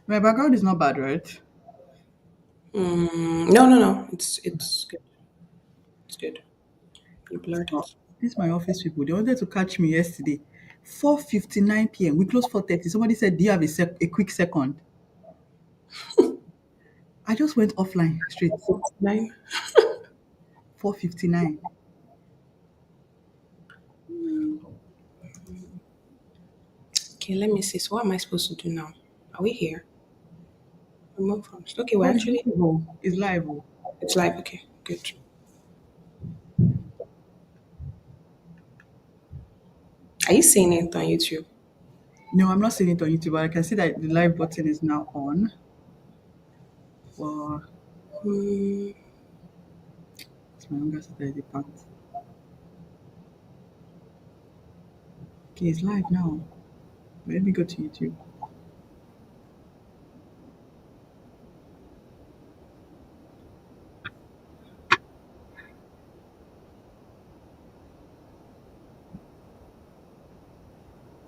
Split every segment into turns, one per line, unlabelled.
My background is not bad, right?
No, no, no. It's good. It's good. You blurred
Oh,
it.
this my office people. They wanted to catch me yesterday. 4:59 p.m. We closed 4:30. Somebody said, "Do you have a quick second?" I just went offline straight.
9.
4:59.
Okay, let me see. So what am I supposed to do now? Are we here? Remove from. Okay, we're
Oh, it's
actually.
live. Oh. It's live. Oh.
It's live. Okay, good. Are you seeing it on YouTube?
No, I'm not seeing it on YouTube, but I can see that the live button is now on. For
Hmm.
it's my younger sister is the part. Okay, it's live now. Let me go to YouTube.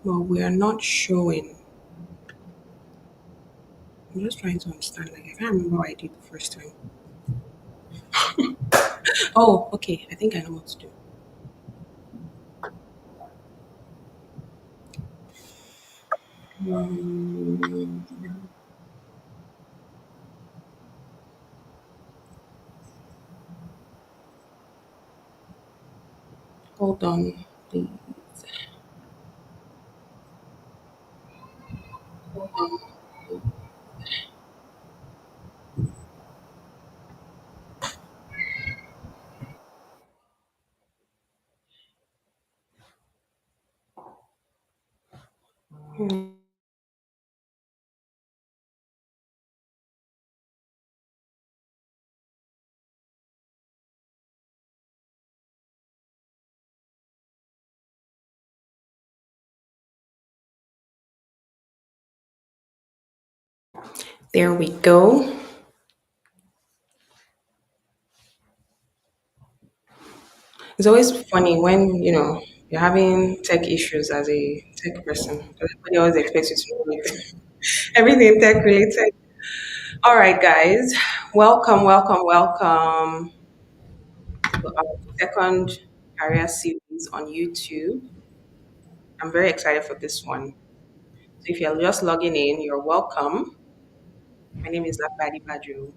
Well, we are not showing. I'm just trying to understand. Like, I can't remember what I did the first time. Oh, okay. I think I know what to do. Hmm. Hold on, please. Hold on. Hmm. There we go. It's always funny when you're having tech issues as a tech person. Everybody always expects you to know it. Everything tech related. All right, guys, welcome, welcome, welcome to our second career series on YouTube. I'm very excited for this one. So if you're just logging in, you're welcome. My name is Lakbadi Badru,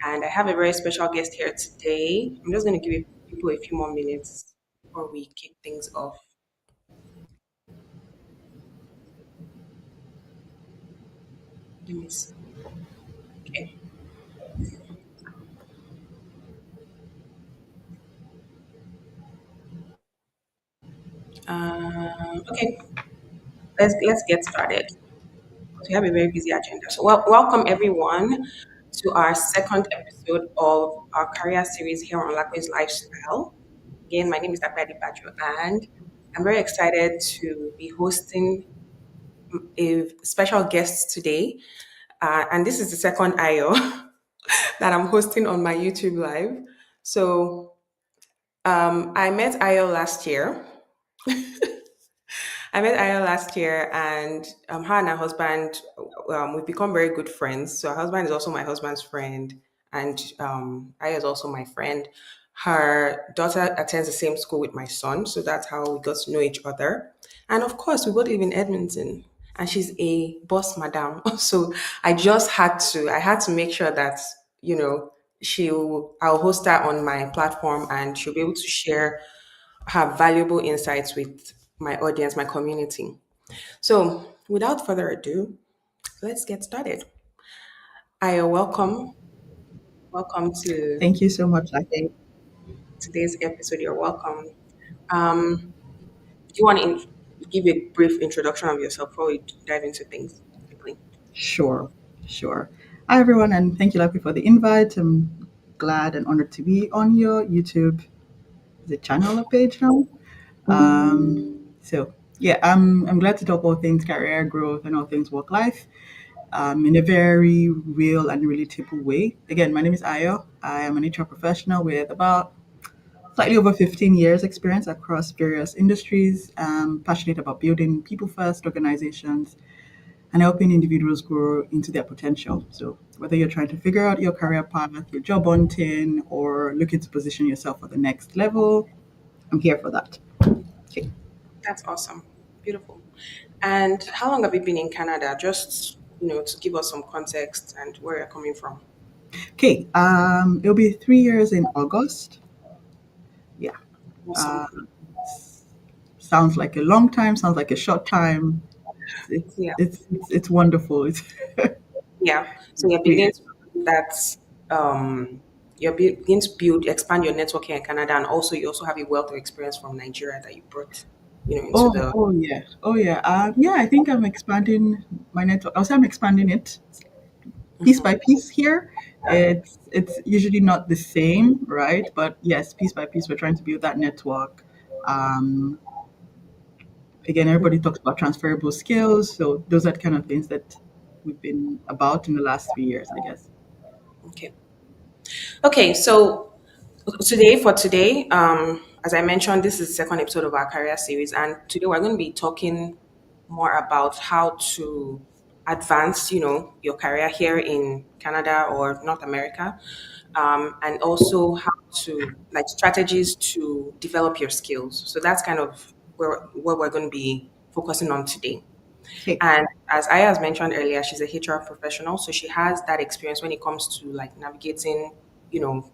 and I have a very special guest here today. I'm just going to give people a few more minutes before we kick things off. Let me see. Okay. Okay. Let's get started. We have a very busy agenda. So, welcome everyone to our second episode of our career series here on Lakwe's Lifestyle. Again, my name is Akbadi Badjo, and I'm very excited to be hosting a special guest today. And this is the second IO that I'm hosting on my YouTube live. So, I met Ayo last year. I met Aya last year, and her and her husband, we've become very good friends. So her husband is also my husband's friend, and Aya is also my friend. Her daughter attends the same school with my son, so that's how we got to know each other. And of course, we both live in Edmonton, and she's a boss madam. So I had to make sure that I'll host her on my platform, and she'll be able to share have valuable insights with my audience, my community. So, without further ado, let's get started. Aya, welcome. Welcome to
Thank you so much, Ake.
today's episode. You're welcome. Do you want to give a brief introduction of yourself before we dive into things quickly?
Sure, sure. Hi, everyone, and thank you, Lucky, for the invite. I'm glad and honored to be on your YouTube, the channel or page now. So, yeah, I'm glad to talk all things career growth and all things work life in a very real and relatable way. Again, my name is Ayo. I am an HR professional with about slightly over 15 years experience across various industries. I'm passionate about building people first organizations and helping individuals grow into their potential. So whether you're trying to figure out your career path, your job hunting, or looking to position yourself for the next level, I'm here for that. Okay.
That's awesome. Beautiful. And how long have you been in Canada? Just, to give us some context and where you're coming from.
Okay. It'll be 3 years in August. Yeah.
Awesome.
Uh, sounds like a long time. Sounds like a short time.
Yeah.
It's wonderful. It's
Yeah. So you're
three
beginning
years.
to that begin to build, expand your network here in Canada, and also you also have a wealth of experience from Nigeria that you brought, into
Oh,
the.
oh yeah, oh yeah. Yeah, I think I'm expanding my network. I'll say I'm expanding it piece by
Mhm.
piece here. It's usually not the same, right? But yes, piece by piece, we're trying to build that network. Um, Again, everybody talks about transferable skills, so those are the kind of things that we've been about in the last 3 years, I guess.
Okay. Okay. So today, as I mentioned, this is the second episode of our career series, and today we're going to be talking more about how to advance, your career here in Canada or North America, and also how to like strategies to develop your skills. So that's kind of what we're going to be focusing on today.
Okay,
And as Aya has mentioned earlier, she's a HR professional, so she has that experience when it comes to like navigating, you know,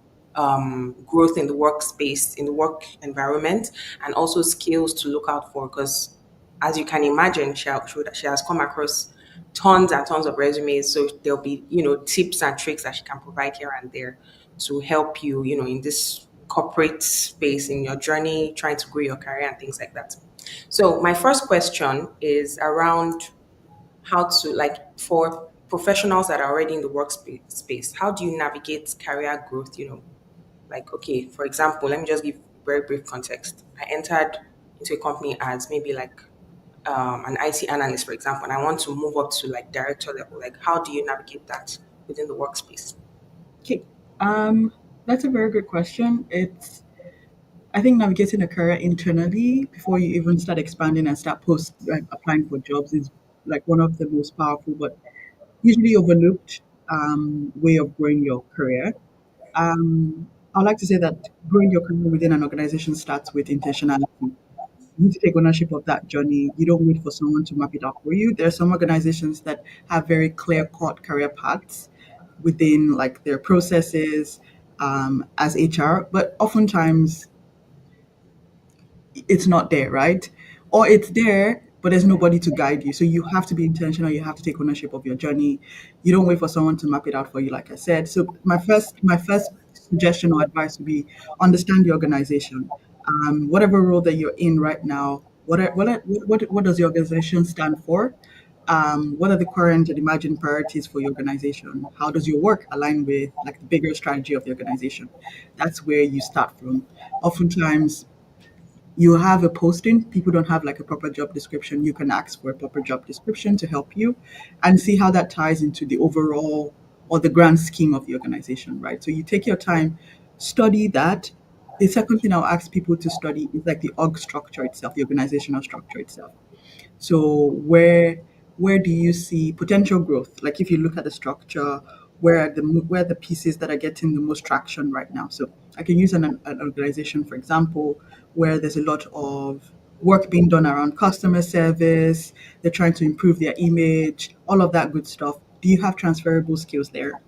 growth in the workspace, in the work environment, and also skills to look out for. Because as you can imagine, she has come across tons and tons of resumes, so there'll be tips and tricks that she can provide here and there to help you, in this corporate space in your journey, trying to grow your career and things like that. So my first question is around how to like for professionals that are already in the workspace space, how do you navigate career growth? Like okay, for example, let me just give very brief context. I entered into a company as maybe like an IT analyst, for example, and I want to move up to like director level. Like, how do you navigate that within the workspace?
okay. Um, that's a very good question. I think navigating a career internally before you even start expanding and start applying for jobs is like one of the most powerful, but usually overlooked way of growing your career. I like to say that growing your career within an organization starts with intentionality. You need to take ownership of that journey. You don't wait for someone to map it out for you. There are some organizations that have very clear cut career paths within like their processes as HR, but oftentimes it's not there, right? Or it's there, but there's nobody to guide you. So you have to be intentional. You have to take ownership of your journey. You don't wait for someone to map it out for you, like I said. So my first suggestion or advice would be understand the organization. Whatever role that you're in right now, what does the organization stand for? What are the current and emerging priorities for your organization? How does your work align with like the bigger strategy of the organization? That's where you start from. Oftentimes, you have a posting, people don't have like a proper job description. You can ask for a proper job description to help you and see how that ties into the overall or the grand scheme of the organization, right? So you take your time, study that. The second thing I'll ask people to study is like the org structure itself, the organizational structure itself. So where do you see potential growth? Like if you look at the structure, where are the pieces that are getting the most traction right now? So I can use an organization, for example, where there's a lot of work being done around customer service. They're trying to improve their image, all of that good stuff. Do you have transferable skills there?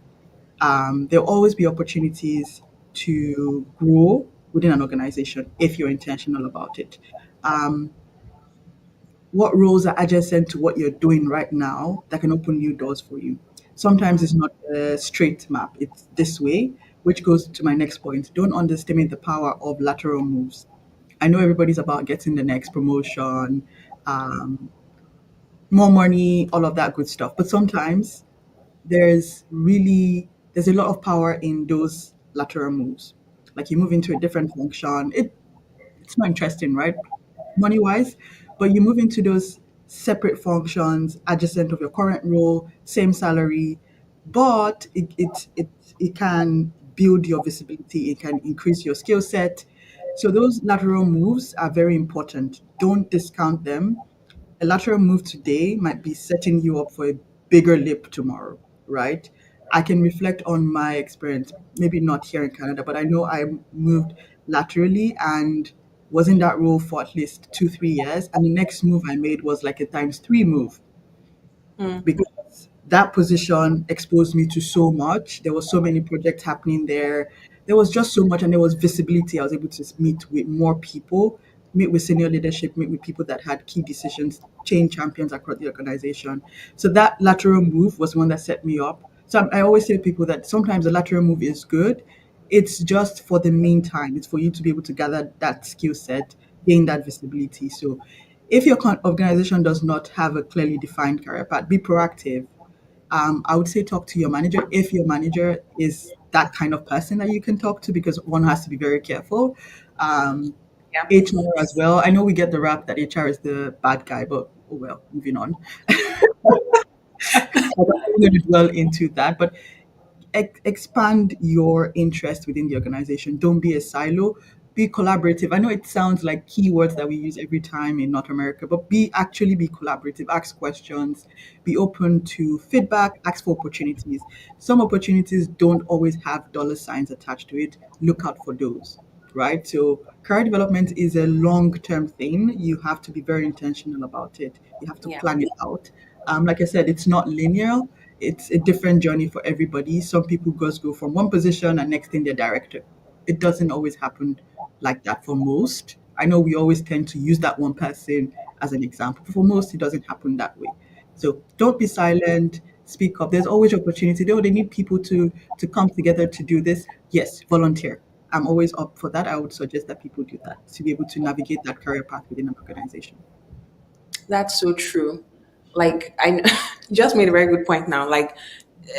There'll always be opportunities to grow within an organization if you're intentional about it. Um, what roles are adjacent to what you're doing right now that can open new doors for you. Sometimes it's not a straight map, it's this way, which goes to my next point. Don't underestimate the power of lateral moves. I know everybody's about getting the next promotion, um, more money, all of that good stuff. But sometimes there's a lot of power in those lateral moves. Like you move into a different function. It's not interesting, right? Money wise, but you move into those separate functions adjacent of your current role, same salary, but it can build your visibility, it can increase your skill set. So those lateral moves are very important. Don't discount them. a lateral move today might be setting you up for a bigger leap tomorrow, right? I can reflect on my experience, maybe not here in Canada, but I know I moved laterally and was in that role for at least 2, 3 years. And the next move I made was like a times three move
Mm.
because that position exposed me to so much. There was so many projects happening there. There was just so much, and there was visibility. I was able to meet with more people, meet with senior leadership, meet with people that had key decisions, change champions across the organization. So that lateral move was one that set me up. So I always say to people that sometimes a lateral move is good. It's just for the meantime. It's for you to be able to gather that skill set, gain that visibility. So if your organization does not have a clearly defined career path, be proactive. I would say talk to your manager if your manager is that kind of person that you can talk to, because one has to be very careful. Um,
Yeah.
HR as well. I know we get the rap that HR is the bad guy, but oh well, moving on. I'm not going to dwell into that, but expand your interest within the organization. Don't be a silo. Be collaborative. I know it sounds like keywords that we use every time in North America, but be collaborative. Ask questions. Be open to feedback. Ask for opportunities. Some opportunities don't always have dollar signs attached to it. Look out for those. Right. So career development is a long-term thing. You have to be very intentional about it. You have to
Yeah.
plan it out. Like I said, it's not linear. It's a different journey for everybody. Some people just go from one position and next thing they're director. It doesn't always happen like that for most. I know we always tend to use that one person as an example. For most, it doesn't happen that way. So don't be silent. Speak up. There's always opportunity. They need people to come together to do this. Yes, volunteer. I'm always up for that. I would suggest that people do that to be able to navigate that career path within an organization.
That's so true. Like I you just made a very good point now. Like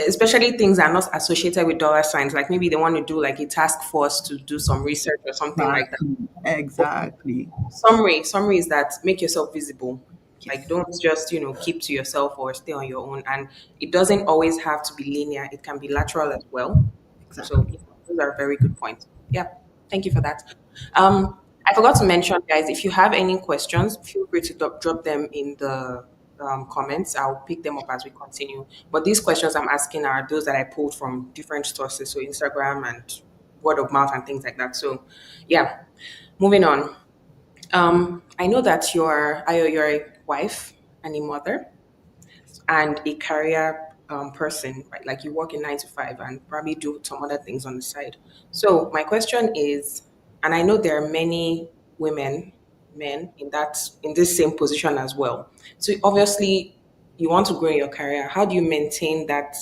especially things that are not associated with dollar signs. Like maybe they want to do like a task force to do some research or something like that.
Exactly. Exactly.
Summary is that make yourself visible. Like
Yes.
don't just, keep to yourself or stay on your own. And it doesn't always have to be linear. It can be lateral as well. So
Exactly.
those are very good points. Yeah. Thank you for that. I forgot to mention, guys, if you have any questions, feel free to drop them in the comments. I'll pick them up as we continue. But these questions I'm asking are those that I pulled from different sources, so Instagram and word of mouth and things like that. So, yeah, moving on. I know that you're a wife and a mother and a career person, right? Like you work in 9 to 5 and probably do some other things on the side. So my question is, and I know there are many women, men in this same position as well. So obviously, you want to grow in your career. How do you maintain that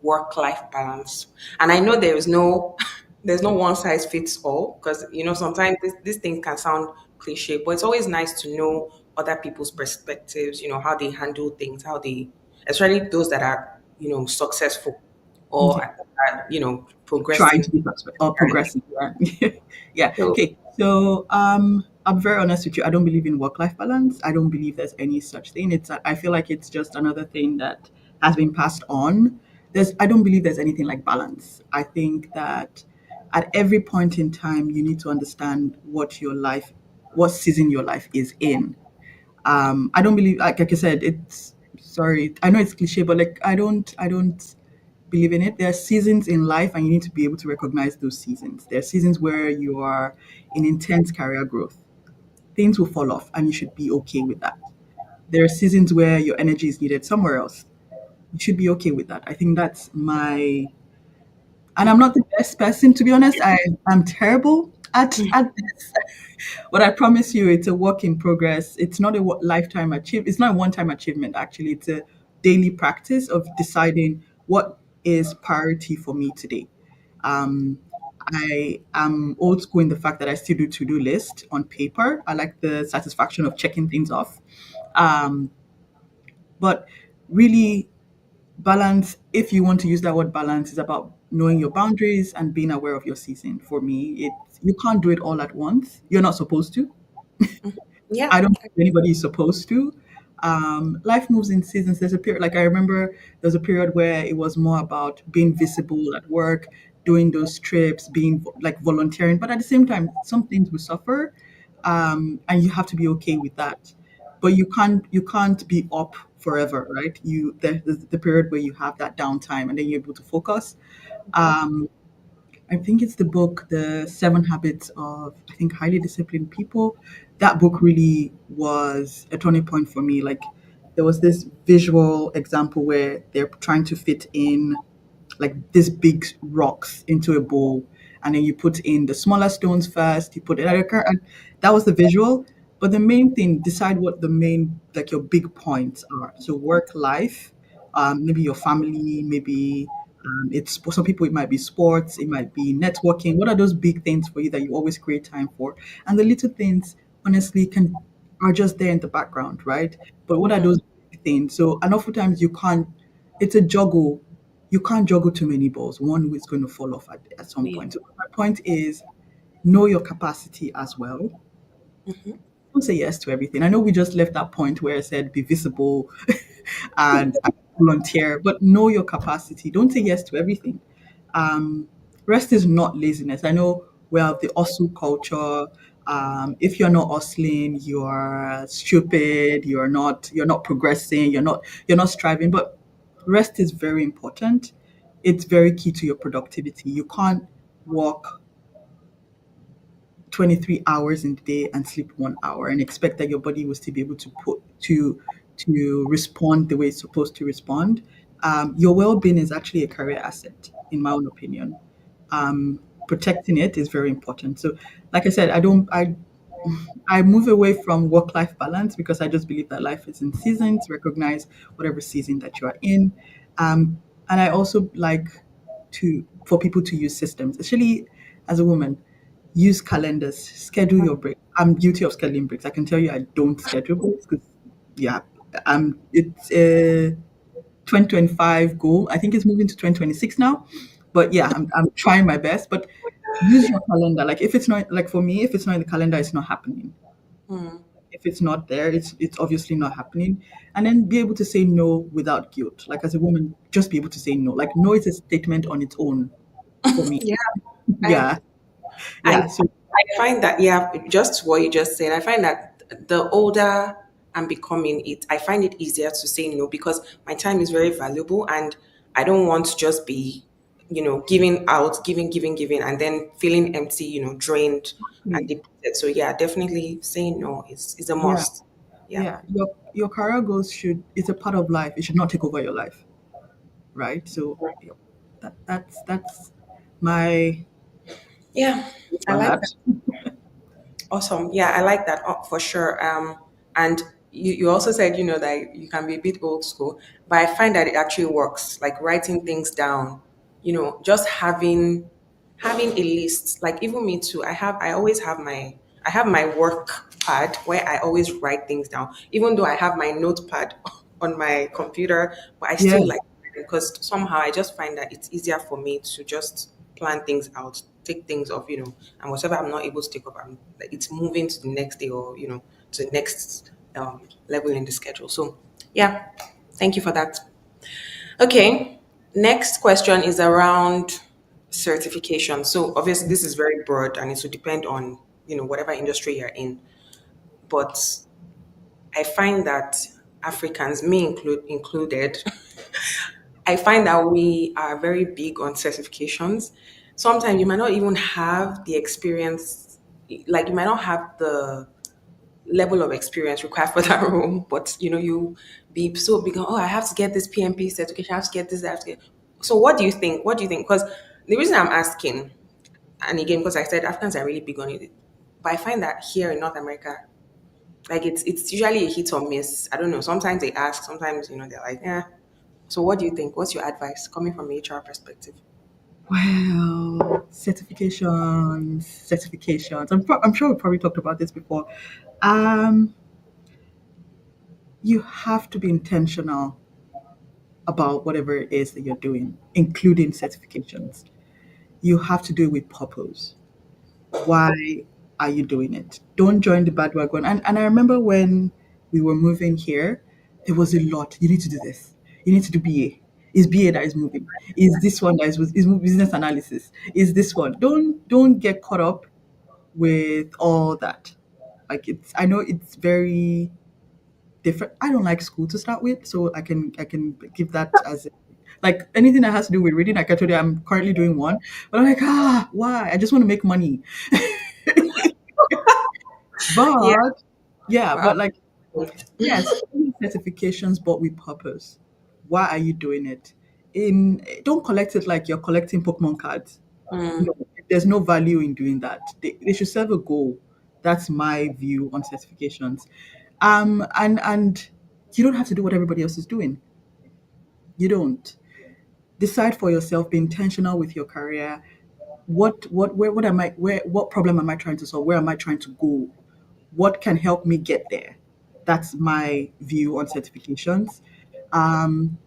work-life balance? And I know there is no there's no one size fits all because sometimes these things can sound cliche, but it's always nice to know other people's perspectives, how they handle things, how they especially those that are successful or
Yeah. Trying
progressing.
to be progressive. Yeah. Yeah.
So
Okay. So I'm very honest with you. I don't believe in work-life balance. I don't believe there's any such thing. I feel like it's just another thing that has been passed on. I don't believe there's anything like balance. I think that at every point in time you need to understand what season your life is in. I don't believe, like I said, it's sorry, I know it's cliche, but like I don't believe in it. There are seasons in life and you need to be able to recognize those seasons. There are seasons where you are in intense career growth. Things will fall off and you should be okay with that. There are seasons where your energy is needed somewhere else. You should be okay with that. I think that's my, and I'm not the best person to be honest. I'm terrible at this. But I promise you, it's a work in progress. It's not a lifetime achieve. It's not a one-time achievement. Actually, it's a daily practice of deciding what is priority for me today. Um, I am old school in the fact that I still do to-do list on paper. I like the satisfaction of checking things off. Um, but really, balance, if you want to use that word balance, is about knowing your boundaries and being aware of your season. For me, you can't do it all at once. You're not supposed to.
yeah,
I don't think anybody is supposed to. Life moves in seasons. There's a period, like I remember, there's a period where it was more about being visible at work, doing those trips, being like volunteering. But at the same time, some things will suffer, and you have to be okay with that. but you can't be up forever, right? There's the period where you have that downtime and then you're able to focus. Um, I think it's the book, The Seven Habits of, I think, Highly Disciplined People. That book really was a turning point for me. Like, there was this visual example where they're trying to fit in like these big rocks into a bowl, and then you put in the smaller stones first. You put it and that was the visual. But the main thing, decide what the main like your big points are. So work life, maybe your family, maybe it's for some people it might be sports, it might be networking. What are those big things for you that you always create time for? And the little things, honestly, can are just there in the background, right? But what are
Mm,
those big things? So, and oftentimes you can't. It's a juggle. You can't juggle too many balls. One is going to fall off at some
yeah.
point. So my point is know your capacity as well.
Mhm.
Don't say yes to everything. I know we just left that point where I said be visible and volunteer, but know your capacity. Don't say yes to everything. Um, Rest is not laziness. I know we have the hustle culture. If you're not hustling, you're stupid. You're not progressing. You're not striving. But rest is very important. It's very key to your productivity. You can't work 23 hours in the day and sleep 1 hour and expect that your body will still be able to respond the way it's supposed to respond. Your well-being is actually a career asset, in my own opinion. Protecting it is very important. So, like I said, I move away from work-life balance because I just believe that life is in seasons. Recognize whatever season that you are in, and I also like to for people to use systems, especially as a woman. Use calendars, schedule your break. I'm guilty of scheduling breaks. I can tell you, I don't schedule breaks because, yeah, it's a 2025 goal. I think it's moving to 2026 now, but yeah, I'm trying my best. But use your calendar. Like if it's not like for me, if it's not in the calendar, it's not happening.
Mm.
If it's not there, it's obviously not happening. And then be able to say no without guilt. Like as a woman, just be able to say no. Like no is a statement on its own for me.
Yeah, I
Yeah,
I
yeah. So
I find that, yeah, just what you just said. I find that the older I'm becoming, I find it easier to say no because my time is very valuable, and I don't want to just be, giving out, giving, and then feeling empty, drained and depleted. So yeah, definitely saying no is a
yeah,
must. Yeah.
yeah. Your career goals should it's a part of life. It should not take over your life, right? So yeah, that's my
Yeah,
take
I
on
like
that.
that. Awesome. Yeah, I like that, for sure. And you also said, that you can be a bit old school, but I find that it actually works. Like writing things down, just having a list. Like even me too. I always have my work pad where I always write things down. Even though I have my notepad on my computer, but I
Yeah.
still like because somehow I just find that it's easier for me to just plan things out, take things off, and whatever I'm not able to take off, like, it's moving to the next day or to the next level in the schedule. So yeah, thank you for that. Okay, next question is around certification. So obviously this is very broad and it will depend on whatever industry you're in, but I find that Africans, me included, I find that we are very big on certifications. Sometimes you might not even have the experience, like you might not have the level of experience required for that role, but you be so big on, oh, I have to get this PMP certification, I have to get this, I have to get. So what do you think? What do you think? Because the reason I'm asking, and again, because I said Africans are really big on it, but I find that here in North America, like it's usually a hit or miss. I don't know. Sometimes they ask, sometimes they're like, yeah. So what do you think? What's your advice coming from an HR perspective?
Well, certifications. I'm sure we probably talked about this before. Um, you have to be intentional about whatever it is that you're doing, including certifications. You have to do it with purpose. Why are you doing it? Don't join the bandwagon. And I remember when we were moving here, there was a lot. You need to do this. You need to do BA. Is BA that is moving? Is this one that is business analysis? Is this one? Don't get caught up with all that. Like I know it's very different. I don't like school to start with, so I can give that as like anything that has to do with reading. Like I told you, I'm currently doing one, but I'm like, why? I just want to make money.
Yeah.
But yeah,
Well,
but like yes, doing certifications, but with purpose. Why are you doing it? In Don't collect it like you're collecting Pokemon cards.
mm,
No, there's no value in doing that. They should serve a goal. That's my view on certifications. And you don't have to do what everybody else is doing. You don't. Decide for yourself. Be intentional with your career. What am I? What problem am I trying to solve? Where am I trying to go? What can help me get there? That's my view on certifications. Um,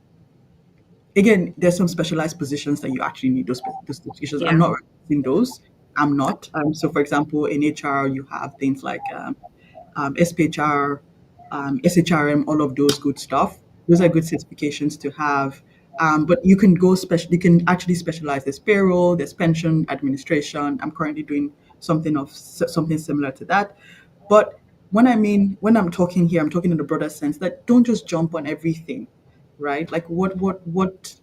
Again, there's some specialized positions that you actually need those certifications. I'm
yeah.
not recommending those. I'm not. So, for example, in HR, you have things like SPHR, SHRM, all of those good stuff. Those are good certifications to have. But you can go special. You can actually specialize. There's payroll. There's pension administration. I'm currently doing something similar to that. But when I'm talking here, I'm talking in the broader sense that don't just jump on everything, right? Like what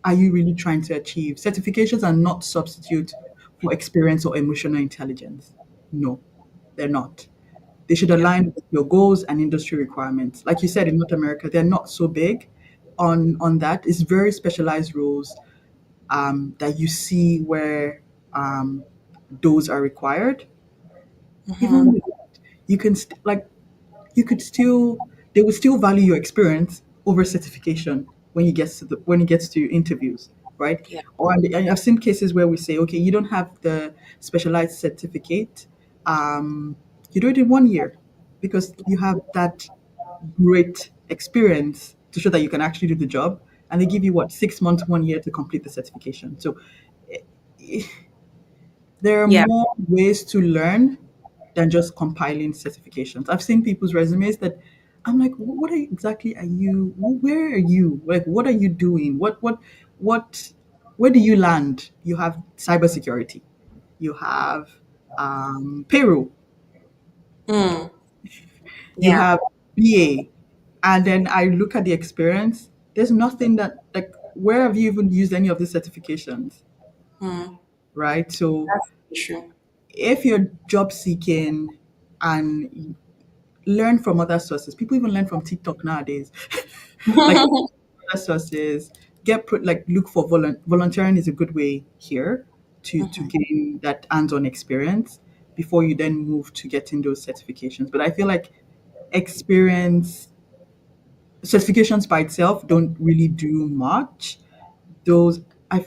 are you really trying to achieve? Certifications are not substitute for experience or emotional intelligence. No, they're not. They should
Yeah.
align with your goals and industry requirements. Like you said, in North America, they're not so big on that. It's very specialized roles that you see where those are required. Even
Mm-hmm.
with that, you can like you could still they would still value your experience over certification when it gets to interviews, right?
Yeah.
Or I've seen cases where we say, okay, you don't have the specialized certificate, you do it in 1 year because you have that great experience to show that you can actually do the job, and they give you what 6 months, 1 year to complete the certification. So there are
Yeah.
more ways to learn than just compiling certifications. I've seen people's resumes that I'm like, exactly are you? Where are you? Like, what are you doing? What? Where do you land? You have cybersecurity, you have payroll,
Mm,
you
yeah.
have BA, and then I look at the experience. There's nothing that like. Where have you even used any of these certifications?
Mm,
Right. So
that's the issue.
if you're job seeking and learn from other sources. People even learn from TikTok nowadays. Like other sources, look for volunteering is a good way here to
Mhm.
gain that hands-on experience before you then move to getting those certifications. But I feel like experience certifications by itself don't really do much. Those I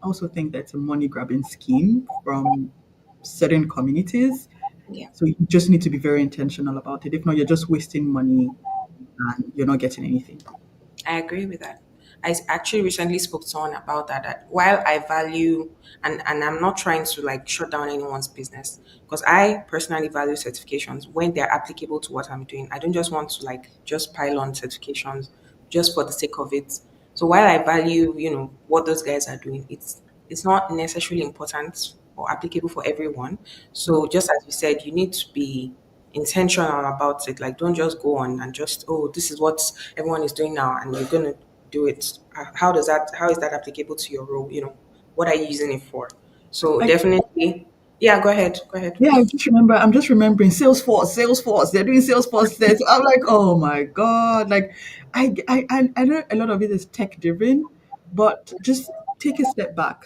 also think that's a money grabbing scheme from certain communities.
Yeah.
So you just need to be very intentional about it. If not, you're just wasting money and you're not getting anything.
I agree with that. Actually recently spoke to someone about that. That while I value and I'm not trying to like shut down anyone's business because I personally value certifications when they're applicable to what I'm doing. I don't just want to like just pile on certifications just for the sake of it. So while I value, what those guys are doing, it's not necessarily important or applicable for everyone. So just as you said, you need to be intentional about it. Like, don't just go on and just, oh, this is what everyone is doing now, and you're gonna do it. How is that applicable to your role? What are you using it for? So
Like,
definitely, yeah. Go ahead. Go ahead.
yeah, I'm just remembering Salesforce. They're doing Salesforce sets. I'm like, oh my God. Like, I know a lot of it is tech driven, but just take a step back.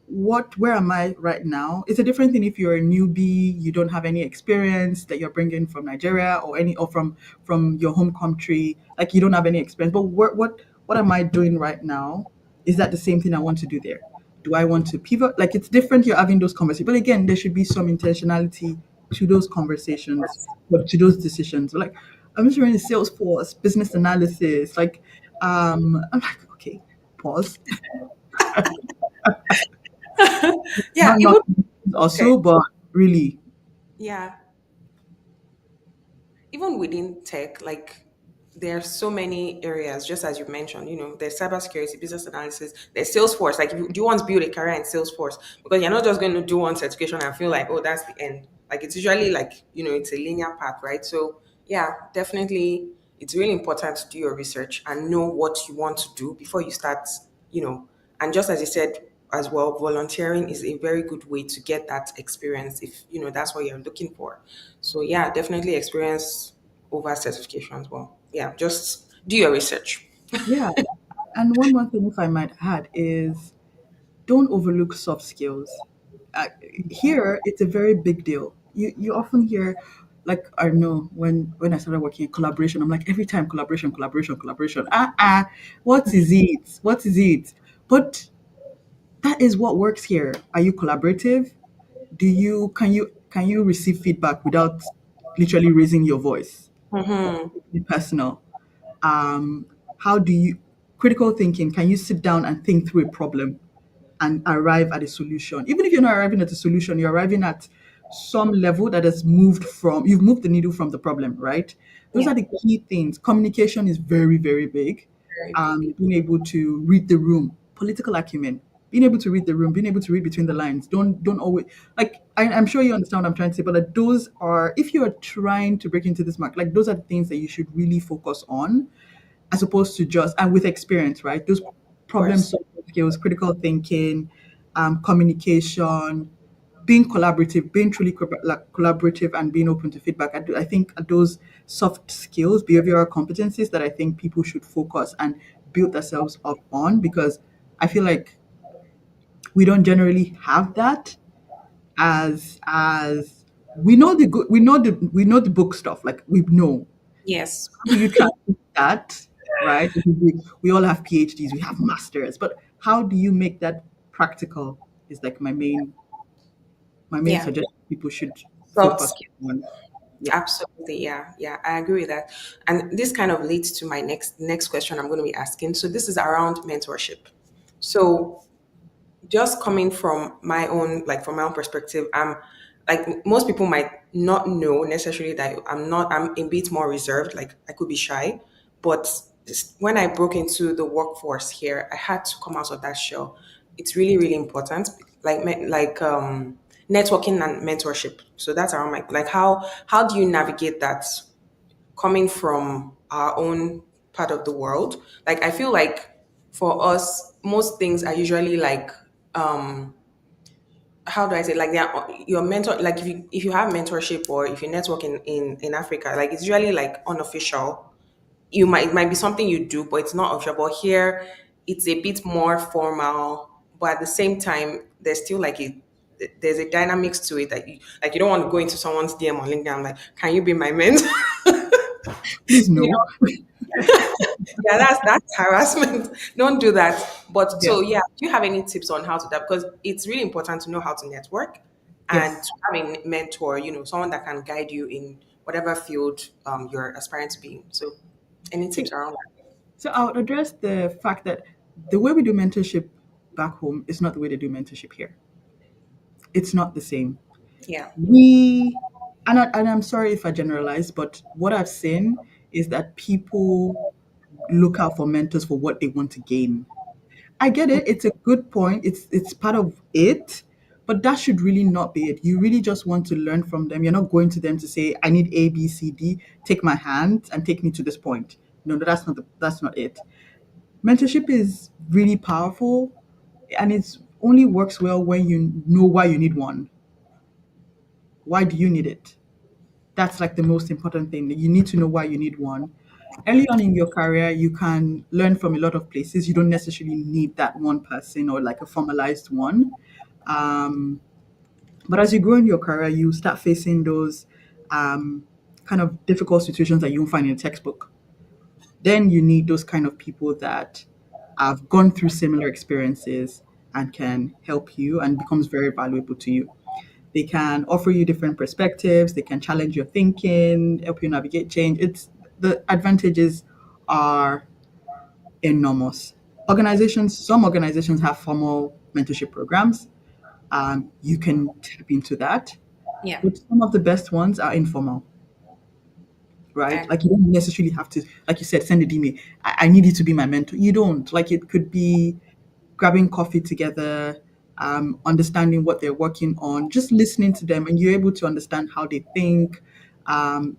Where am I right now? It's a different thing if you're a newbie, you don't have any experience that you're bringing from Nigeria or from your home country, like you don't have any experience. But what am I doing right now? Is that the same thing I want to do there? Do I want to pivot? Like it's different. You're having those conversations, but again, there should be some intentionality to those conversations, but to those decisions. Like I'm just running Salesforce, business analysis. Like I'm like, okay, pause.
Yeah.
Not
Even okay.
also, but really,
Yeah. Even within tech, like there are so many areas, just as you mentioned, there's cybersecurity, business analysis, there's Salesforce. Like, do you want to build a career in Salesforce? Because you're not just going to do one certification and feel like, oh, that's the end. Like, it's usually like, it's a linear path, right? So, Yeah, definitely. It's really important to do your research and know what you want to do before you start, you know. And just as you said as well, volunteering is a very good way to get that experience if, that's what you're looking for. So, yeah, definitely experience over certification as well. Yeah, just do your research.
Yeah. And one more thing, if I might add, is don't overlook soft skills. Uh, Here, it's a very big deal. You often hear, like, I know when I started working in collaboration, I'm like every time collaboration, collaboration, collaboration. What is it? What is it? But that is what works here. Are you collaborative? Can you receive feedback without literally raising your voice?
Mm-hmm.
Be personal. um, how do you Critical thinking, can you sit down and think through a problem and arrive at a solution? Even if you're not arriving at a solution, you're arriving at some level that has you've moved the needle from the problem, right? Those
Yeah,
are the key things. Communication is very, very big.
very big.
Being able to read the room, political acumen, being able to read the room, being able to read between the lines. Don't always, like, I'm sure you understand what I'm trying to say, but like, those are, if you're trying to break into this market, like, those are the things that you should really focus on, as opposed to just, and with experience, right? Those
Of
problem
course.
solving skills, critical thinking, communication, being collaborative, being truly like collaborative, and being open to feedback. I think are those soft skills, behavioral competencies that I think people should focus and build themselves up on, because I feel like we don't generally have that. As we know the good, we know the book stuff, like we know.
Yes.
How do you translate that, right? Because we all have PhDs, we have masters, but how do you make that practical is like my main
Yeah.
suggestion people should
Soft
focus
skills.
on. Yeah.
Absolutely, yeah, yeah, I agree with that. And this kind of leads to my next question I'm going to be asking. So this is around mentorship. So just coming from my own, like from my own perspective, I'm like most people might not know necessarily that I'm a bit more reserved, like I could be shy, but when I broke into the workforce here, I had to come out of that shell. It's really, really important, like networking and mentorship. So that's around my, like, how do you navigate that coming from our own part of the world? Like I feel like for us, most things are usually like, um how do I say, like your mentor, like if you have mentorship or if you network in Africa, like it's usually like unofficial. It might be something you do, but it's not official. But here it's a bit more formal, but at the same time there's still like there's a dynamics to it that you don't want to go into someone's DM on LinkedIn, like, can you be my mentor?
Please
You
no.
know, yeah, that's harassment. Don't do that. But
Yeah.
so yeah, do you have any tips on how to that? Because it's really important to know how to network and
Yes.
to have a mentor, someone that can guide you in whatever field you're aspiring to be in. So any
See,
tips around that?
so I'll address the fact that the way we do mentorship back home is not the way they do mentorship here. It's not the same.
Yeah.
We and I'm sorry if I generalize, but what I've seen is that people look out for mentors for what they want to gain. I get it. It's a good point. It's part of it, but that should really not be it. You really just want to learn from them. You're not going to them to say, "I need A, B, C, D. Take my hand and take me to this point." No, no, that's not it. Mentorship is really powerful, and it's only works well when you know why you need one. Why do you need it? That's like the most important thing. You need to know why you need one. Early on in your career, you can learn from a lot of places. You don't necessarily need that one person or like a formalized one. Um, but as you grow in your career, you start facing those um, kind of difficult situations that you won't find in a textbook. Then you need those kind of people that have gone through similar experiences and can help you and becomes very valuable to you. They can offer you different perspectives. They can challenge your thinking, help you navigate change. It's The advantages are enormous. Some organizations have formal mentorship programs. You can tap into that,
Yeah.
but some of the best ones are informal, right?
I,
Like you don't necessarily have to, like you said, send an email. I need you to be my mentor. You don't. Like it could be grabbing coffee together, understanding what they're working on, just listening to them, and you're able to understand how they think. Um,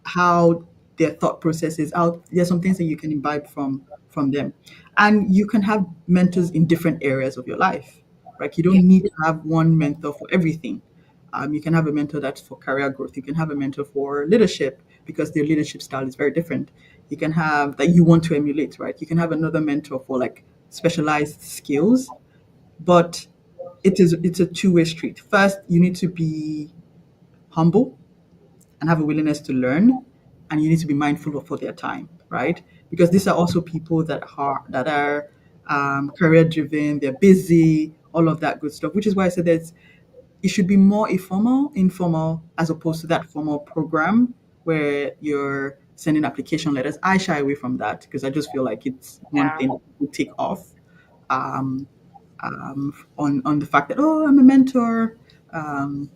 how their thought process is out. There's some things that you can imbibe from them, and you can have mentors in different areas of your life. Right? You
Yeah.
don't need to have one mentor for everything. You can have a mentor that's for career growth. You can have a mentor for leadership because their leadership style is very different. You can have that you want to emulate, right? You can have another mentor for like specialized skills, but it's a two-way street. First, you need to be humble and have a willingness to learn, and you need to be mindful of for their time, right? Because these are also people that are career driven, they're busy, all of that good stuff. Which is why I said that it should be more informal, as opposed to that formal program where you're sending application letters. I shy away from that because I just feel like it's one
Yeah.
thing that people take off um, on the fact that, oh, I'm a mentor. Um,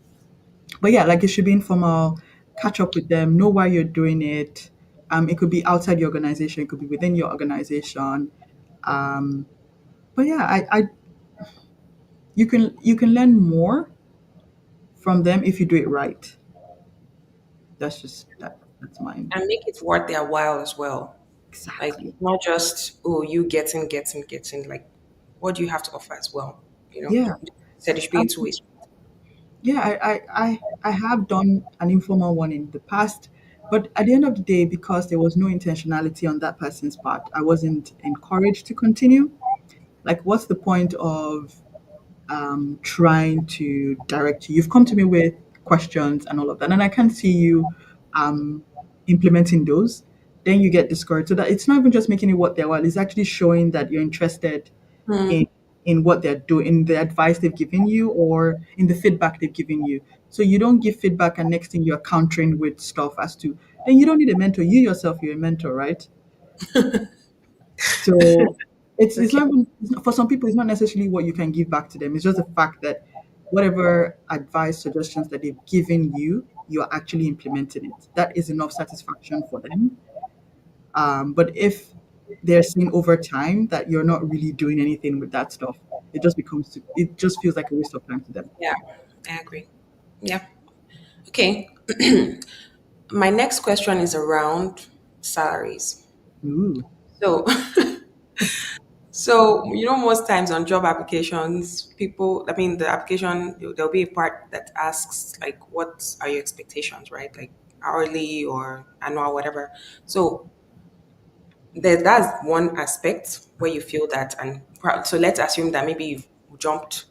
but yeah, like it should be informal. Catch up with them, know why you're doing it. It could be outside your organization, it could be within your organization. Um, but yeah, you can learn more from them if you do it right. That's just that's mine.
And make it worth their while as well. Like
Exactly.
it's not just, oh, you getting. Like, what do you have to offer as well? You know,
Yeah.
you said it should be a two-way street.
Yeah, I have done an informal one in the past, but at the end of the day, because there was no intentionality on that person's part, I wasn't encouraged to continue. Like, what's the point of trying to direct you? You've come to me with questions and all of that, and I can't see you um, implementing those. Then you get discouraged. So that it's not even just making it worth their while; it's actually showing that you're interested
Hmm.
in what they're doing, in the advice they've given you, or in the feedback they've given you. So you don't give feedback, and next thing you're countering with stuff as to. Then you don't need a mentor. You yourself, you're a mentor, right? So it's
Okay.
not even for some people. It's not necessarily what you can give back to them. It's just the fact that whatever advice, suggestions that they've given you, you're actually implementing it. That is enough satisfaction for them. But if they're seeing over time that you're not really doing anything with that stuff, it just feels like a waste of time to them.
Yeah, I agree. Yeah. Okay. My next question is around salaries.
Ooh,
So, so most times on job applications, people, I mean, the application, there'll be a part that asks like, what are your expectations, right? Like hourly or annual, whatever. So that's one aspect where you feel that, and so let's assume that maybe you've jumped,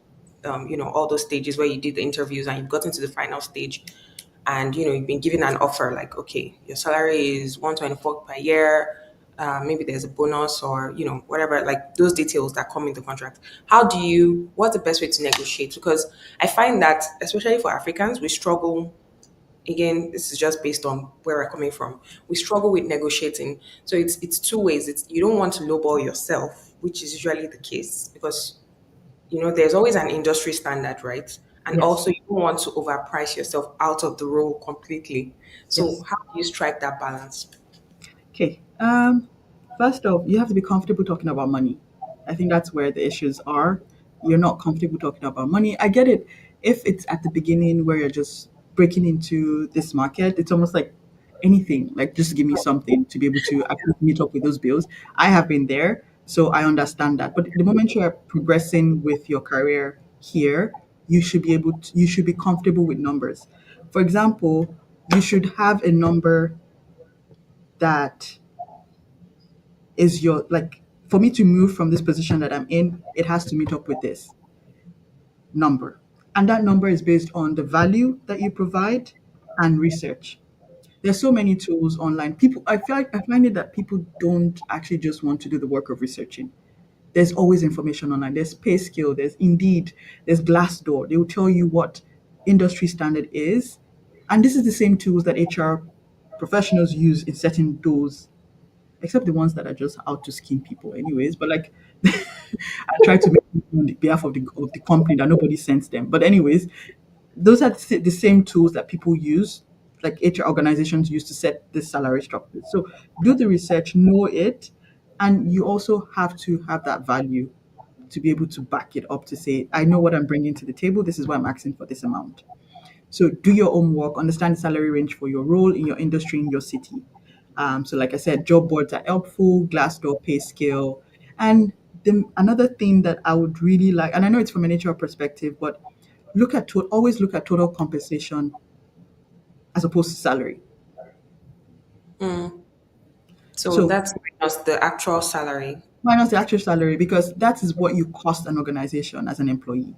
all those stages where you did the interviews and you've gotten to the final stage, and you've been given an offer like, okay, your salary is 124 per year. Maybe there's a bonus or whatever, like those details that come in the contract. What's the best way to negotiate? Because I find that especially for Africans, we struggle. Again, this is just based on where we're coming from. We struggle with negotiating. So it's two ways. It's, you don't want to lowball yourself, which is usually the case because there's always an industry standard, right? And
yes,
also you don't want to overprice yourself out of the role completely. So
yes.
how do you strike that balance?
Okay. First off, you have to be comfortable talking about money. I think that's where the issues are. You're not comfortable talking about money. I get it. If it's at the beginning where you're just breaking into this market, it's almost like anything, like just give me something to be able to actually meet up with those bills. I have been there, so I understand that. But the moment you're progressing with your career here, you should be comfortable with numbers. For example, you should have a number that is your like for me to move from this position that I'm in, it has to meet up with this number. And that number is based on the value that you provide and research. There's so many tools online. People I feel like I find it that people don't actually just want to do the work of researching. There's always information online. There's PayScale, there's Indeed, there's Glassdoor. They will tell you what industry standard is. And this is the same tools that HR professionals use in setting those, except the ones that are just out to scheme people anyways. But like I try to make it on the behalf of the company that nobody sends them. But anyways, those are the same tools that people use, like HR organizations use to set the salary structure. So do the research, know it, and you also have to have that value to be able to back it up to say, I know what I'm bringing to the table. This is why I'm asking for this amount. So do your homework, understand the salary range for your role in your industry, in your city. So like I said, job boards are helpful, Glassdoor, pay scale. And another thing that I would really like, and I know it's from an HR perspective, but always look at total compensation as opposed to salary.
Mm. So
So
that's minus the actual salary.
minus the actual salary, because that is what you cost an organization as an employee.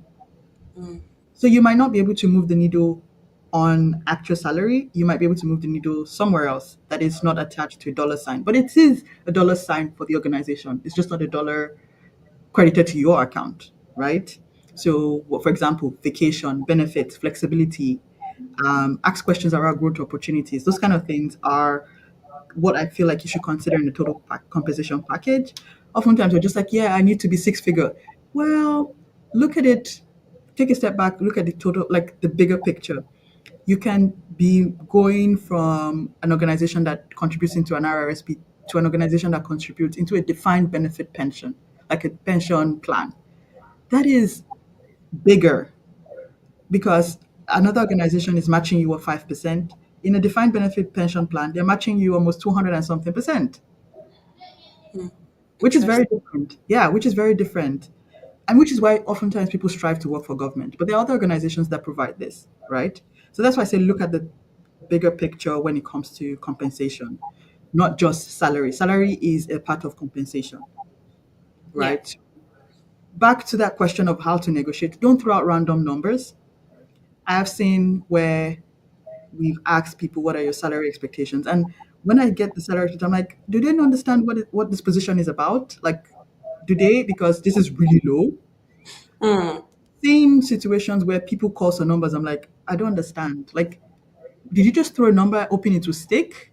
Mm.
So you might not be able to move the needle on actual salary. You might be able to move the needle somewhere else that is not attached to a dollar sign. But it is a dollar sign for the organization. It's just not a dollar credited to your account, right? So, for example, vacation, benefits, flexibility, ask questions around growth opportunities. Those kind of things are what I feel like you should consider in the total compensation package. Oftentimes, we're just like, yeah, I need to be six figure. Well, look at it, take a step back, look at the total, like the bigger picture. You can be going from an organization that contributes into an RRSP to an organization that contributes into a defined benefit pension, like a pension plan. That is bigger because another organization is matching you at 5%. In a defined benefit pension plan, they're matching you almost 200 and something percent, which is very
Interesting.
different. Yeah, which is very different. And which is why oftentimes people strive to work for government. But there are other organizations that provide this, right? So that's why I say look at the bigger picture when it comes to compensation, not just salary. Salary is a part of compensation,
Yeah.
right? Back to that question of how to negotiate, don't throw out random numbers. I have seen where we've asked people, what are your salary expectations? And when I get the salary expectation, I'm like, do they not understand what this position is about? Like, do they? Because this is really low.
Mm.
Same situations where people call some numbers, I'm like, I don't understand. Like, did you just throw a number hoping it will stick?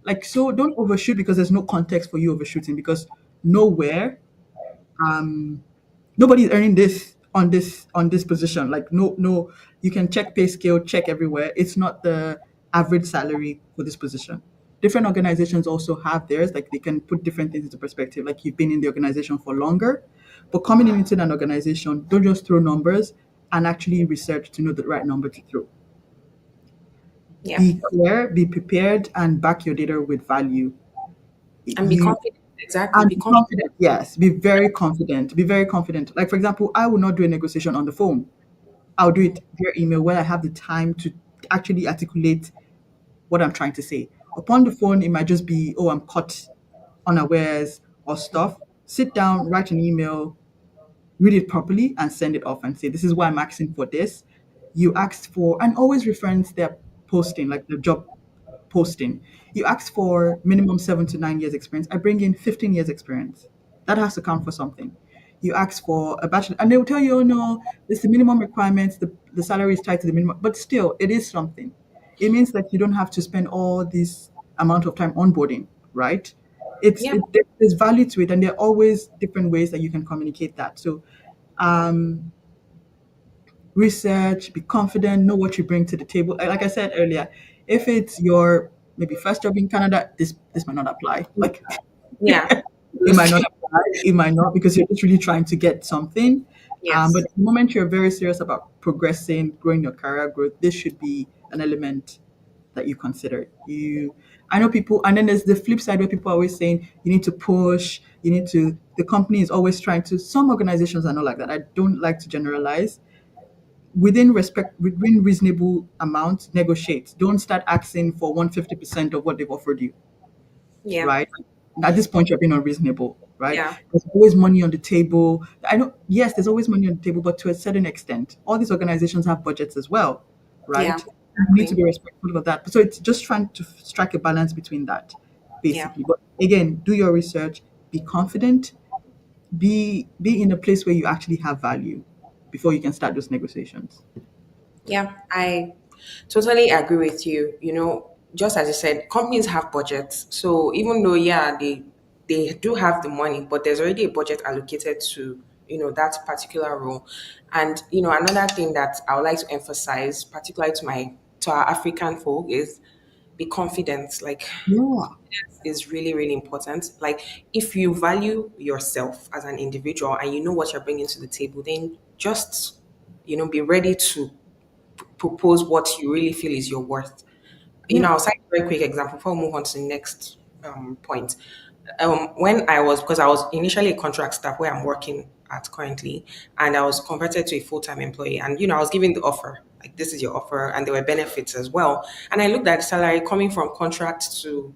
Like, so don't overshoot because there's no context for you overshooting because nowhere, um, nobody's earning this on this position. Like, no, you can check pay scale, check everywhere. It's not the average salary for this position. Different organizations also have theirs, like they can put different things into perspective. Like you've been in the organization for longer, but coming into an organization, don't just throw numbers and actually research to know the right number to throw.
Yeah.
Be clear, be prepared, and back your data with value.
And be
You
confident. Exactly.
and
Be
be
confident.
confident. Yes, be very confident. Be very confident. Like for example, I will not do a negotiation on the phone. I'll do it via email where I have the time to actually articulate what I'm trying to say. Upon the phone, it might just be, oh, I'm caught unawares or stuff. Sit down, write an email, read it properly, and send it off and say, this is why I'm asking for this. You asked for, and always reference their posting, like the job posting. You ask for minimum 7 to 9 years experience. I bring in 15 years experience. That has to count for something. You ask for a bachelor, and they will tell you, oh no, this is the minimum requirements. The salary is tied to the minimum, but still, it is something. It means that you don't have to spend all this amount of time onboarding, right?
Yeah.
There's value to it, and there are always different ways that you can communicate that. So, um, research, be confident, know what you bring to the table. Like I said earlier, if it's your maybe first job in Canada, this might not apply. Like
Yeah.
it might not apply. It might not because you're just really trying to get something. But
Yes.
the moment you're very serious about progressing, growing your career growth, this should be an element that you consider. I know people, and then there's the flip side where people are always saying you need to push, the company is always trying to. Some organizations are not like that. I don't like to generalize within reasonable amounts, negotiate. Don't start asking for 150% of what they've offered you,
Yeah.
right? At this point, you're being unreasonable, right?
Yeah.
There's always money on the table. I know, yes, there's always money on the table, but to a certain extent, all these organizations have budgets as well,
Yeah.
right? You need to
Exactly.
be respectful of that. So it's just trying to strike a balance between that,
Yeah.
basically. But again, do your research, be confident, be in a place where you actually have value before you can start those negotiations.
Yeah. I totally agree with you. You know, just as you said, companies have budgets. So even though, yeah, they do have the money, but there's already a budget allocated to, that particular role. And, another thing that I would like to emphasize, particularly to our African folk, is be confident. Like
Yeah.
confidence is really, really important. Like if you value yourself as an individual and you know what you're bringing to the table, then just, be ready to propose what you really feel is your worth.
Yeah.
I'll cite a very quick example before we move on to the next point. When I was, because I was initially a contract staff where I'm working at currently, and I was converted to a full time employee, and I was given the offer, like this is your offer, and there were benefits as well. And I looked at the salary coming from contract to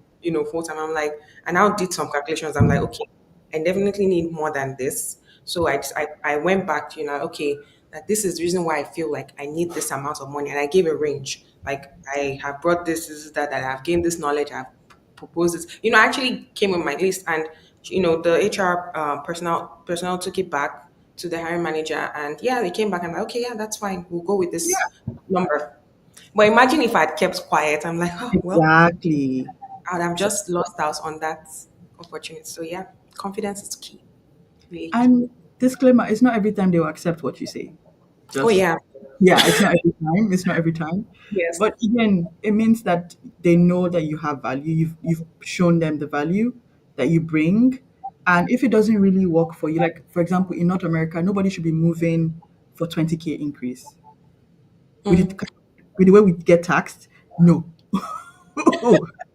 full time. I'm like, I now did some calculations. I'm like, okay, I definitely need more than this. So I went back to, okay, that this is the reason why I feel like I need this amount of money. And I gave a range. Like I have brought this, that I have gained this knowledge, I've proposed this. I actually came with my list, and the HR personnel took it back to the hiring manager, and yeah, they came back and like, okay, yeah, that's fine. We'll go with this
Yeah.
number. But imagine if I'd kept quiet. I'm like, oh well,
Exactly.
I would have
So,
just lost out on that opportunity. So yeah, confidence is key, really key.
and disclaimer, it's not every time they will accept what you say.
Oh
Just
yeah,
yeah, it's not every time. It's not every time.
yes,
But again, it means that they know that you have value. You've shown them the value that you bring. And if it doesn't really work for you, like for example, in North America, nobody should be moving for 20K increase. With it
mm,
with the way we get taxed, no.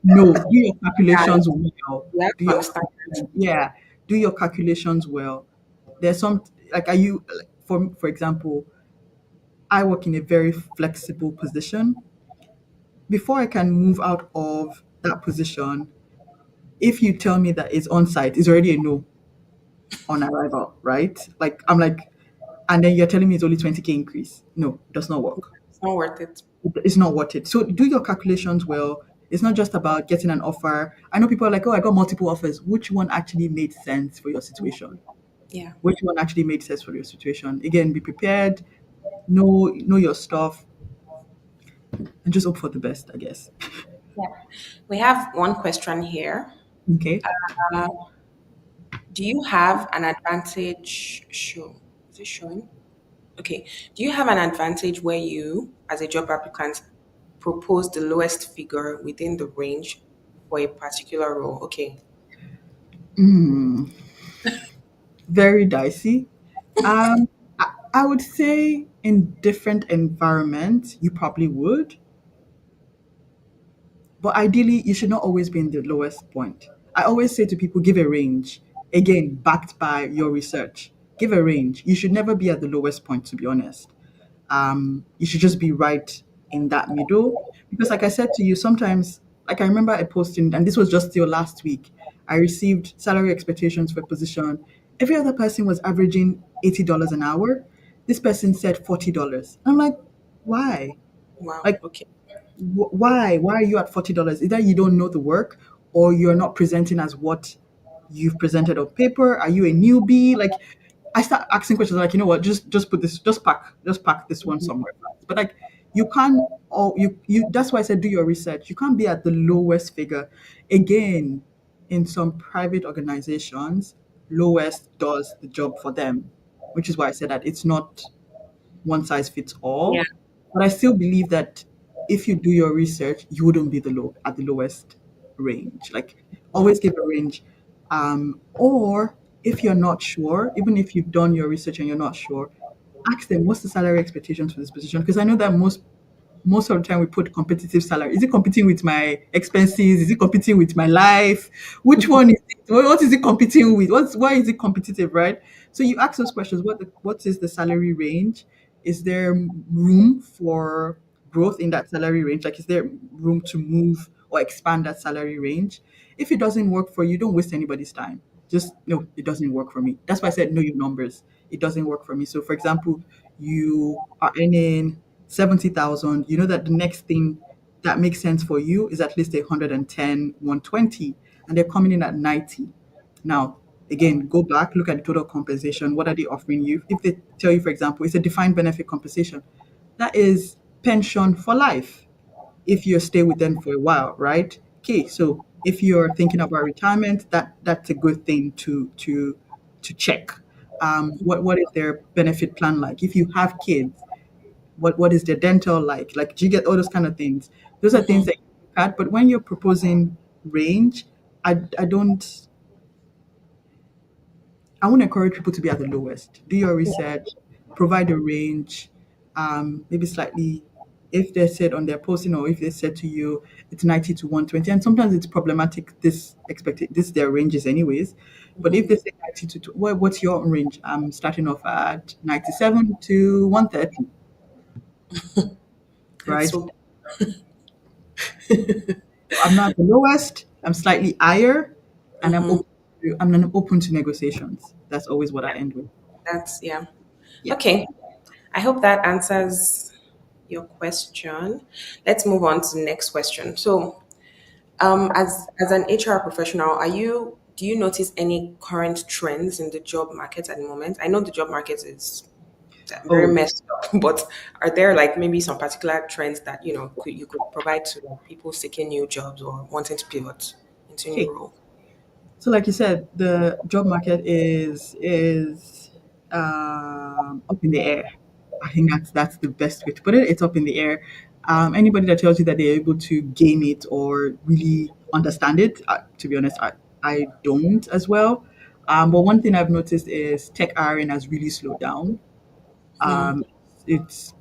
No. Do your
yeah,
calculations well.
you have
Do
to
your
understand that.
yeah. Do your calculations well. There's some like are you like, for example, I work in a very flexible position. Before I can move out of that position, if you tell me that it's on site, it's already a no on arrival, right? Like I'm like, and then you're telling me it's only 20K increase. No, it does not work.
It's not worth it.
It's not worth it. So do your calculations well. It's not just about getting an offer. I know people are like, oh, I got multiple offers. Which one actually made sense for your situation?
Yeah.
Which one actually made sense for your situation? Again, be prepared, know your stuff, and just hope for the best, I guess.
Yeah. We have one question here.
Okay.
Uh, do you have an advantage show? Is it showing? Okay. Do you have an advantage where you, as a job applicant, propose the lowest figure within the range for a particular role? Okay.
Very dicey. I would say in different environments, you probably would, but ideally, you should not always be in the lowest point. I always say to people, give a range. Again, backed by your research. Give a range. You should never be at the lowest point, to be honest. You should just be right in that middle. Because, like I said to you, sometimes, like I remember I posted, and this was just still last week, I received salary expectations for a position. Every other person was averaging $80 an hour. This person said $40. I'm like, why?
Wow.
Like,
Okay.
why? Why are you at $40? Either you don't know the work or you're not presenting as what you've presented on paper. Are you a newbie? Like, I start asking questions like, you know what, just put this, just pack this one somewhere else. But like, you can't, or you. That's why I said do your research. You can't be at the lowest figure. Again, in some private organizations, lowest does the job for them, which is why I said that it's not one size fits
Yeah.
all. But I still believe that if you do your research, you wouldn't be the low at the lowest range. Like always give a range. Or if you're not sure, even if you've done your research and you're not sure, ask them what's the salary expectations for this position. Because I know that most of the time we put competitive salary. Is it competing with my expenses? Is it competing with my life? Which one is it? What is it competing with? Why is it competitive, right? So you ask those questions. What is the salary range? Is there room for growth in that salary range? Like, is there room to move or expand that salary range? If it doesn't work for you, don't waste anybody's time. Just no, it doesn't work for me. That's why I said know your numbers. It doesn't work for me. So, for example, you are earning 70,000. You know that the next thing that makes sense for you is at least 110, 120, and they're coming in at 90. Now, again, go back, look at the total compensation. What are they offering you? If they tell you, for example, it's a defined benefit compensation, that is pension for life if you stay with them for a while, right? Okay, so if you're thinking about retirement, that's a good thing to check. What is their benefit plan like? If you have kids, what is their dental like? Like, do you get all those kind of things? Those are things
Mhm.
that you look at. But when you're proposing range, I don't. I want to encourage people to be at the lowest. Do your research, provide a range, maybe slightly. if they said on their posting, or if they said to you it's 90 to 120, and sometimes it's problematic, this expected, this their ranges anyways. But if they say 90 to what's your range? I'm starting off at 97 to 130,
That's
right?
so.
I'm not the lowest, I'm slightly higher, and
Mhm.
I'm open to negotiations. That's always what I end with.
That's yeah.
Yeah.
Okay. I hope that answers your question. Let's move on to the next question. So, as an HR professional, do you notice any current trends in the job market at the moment? I know the job market is very
Oh,
messed up, but are there like maybe some particular trends that you could provide to like, people seeking new jobs or wanting to pivot into a new
okay.
role?
So, like you said, the job market is up in the air. I think that's the best way to put it. It's up in the air. Anybody that tells you that they're able to game it or really understand it, to be honest, I don't as well. But one thing I've noticed is tech hiring has really slowed down. Um, it's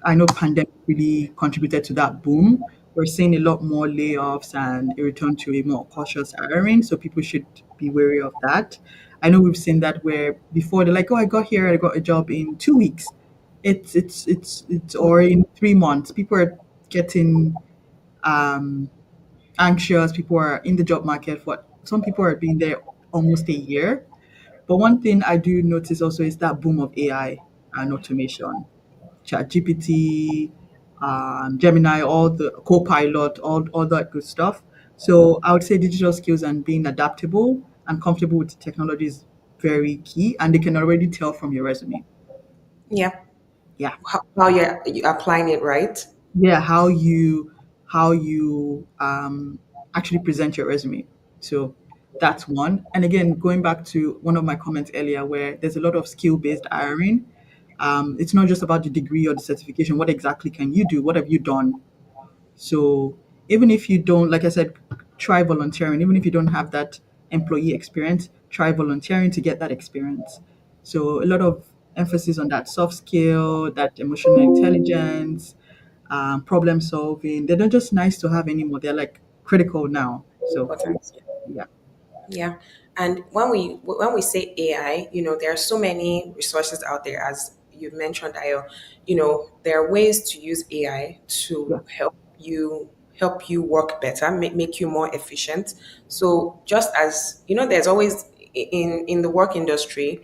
I know pandemic really contributed to that boom. We're seeing a lot more layoffs and a return to a more cautious hiring, so people should be wary of that. I know we've seen that where before they're like, "Oh, I got here, I got a job in 2 weeks." It's or in 3 months. People are getting um, anxious. People are in the job market for some people are being there almost a year. But one thing I do notice also is that boom of AI and automation. ChatGPT, Gemini, all the Copilot, all that good stuff. So I would say digital skills and being adaptable and comfortable with technology is very key, and they can already tell from your resume.
Yeah,
Yeah,
how you're applying it, right?
yeah, how you actually present your resume. So that's one. And again, going back to one of my comments earlier, where there's a lot of skill-based hiring. It's not just about the degree or the certification. What exactly can you do? What have you done? So even if you don't, like I said, try volunteering. Even if you don't have that employee experience, try volunteering to get that experience. So a lot of emphasis on that soft skill, that emotional intelligence, problem solving. They're not just nice to have anymore. They're like critical now. So
Important.
yeah,
Yeah. And when we say AI, there are so many resources out there, as you mentioned, Ayo. There are ways to use AI
yeah,
to help you work better, make you more efficient. So just as there's always in the work industry.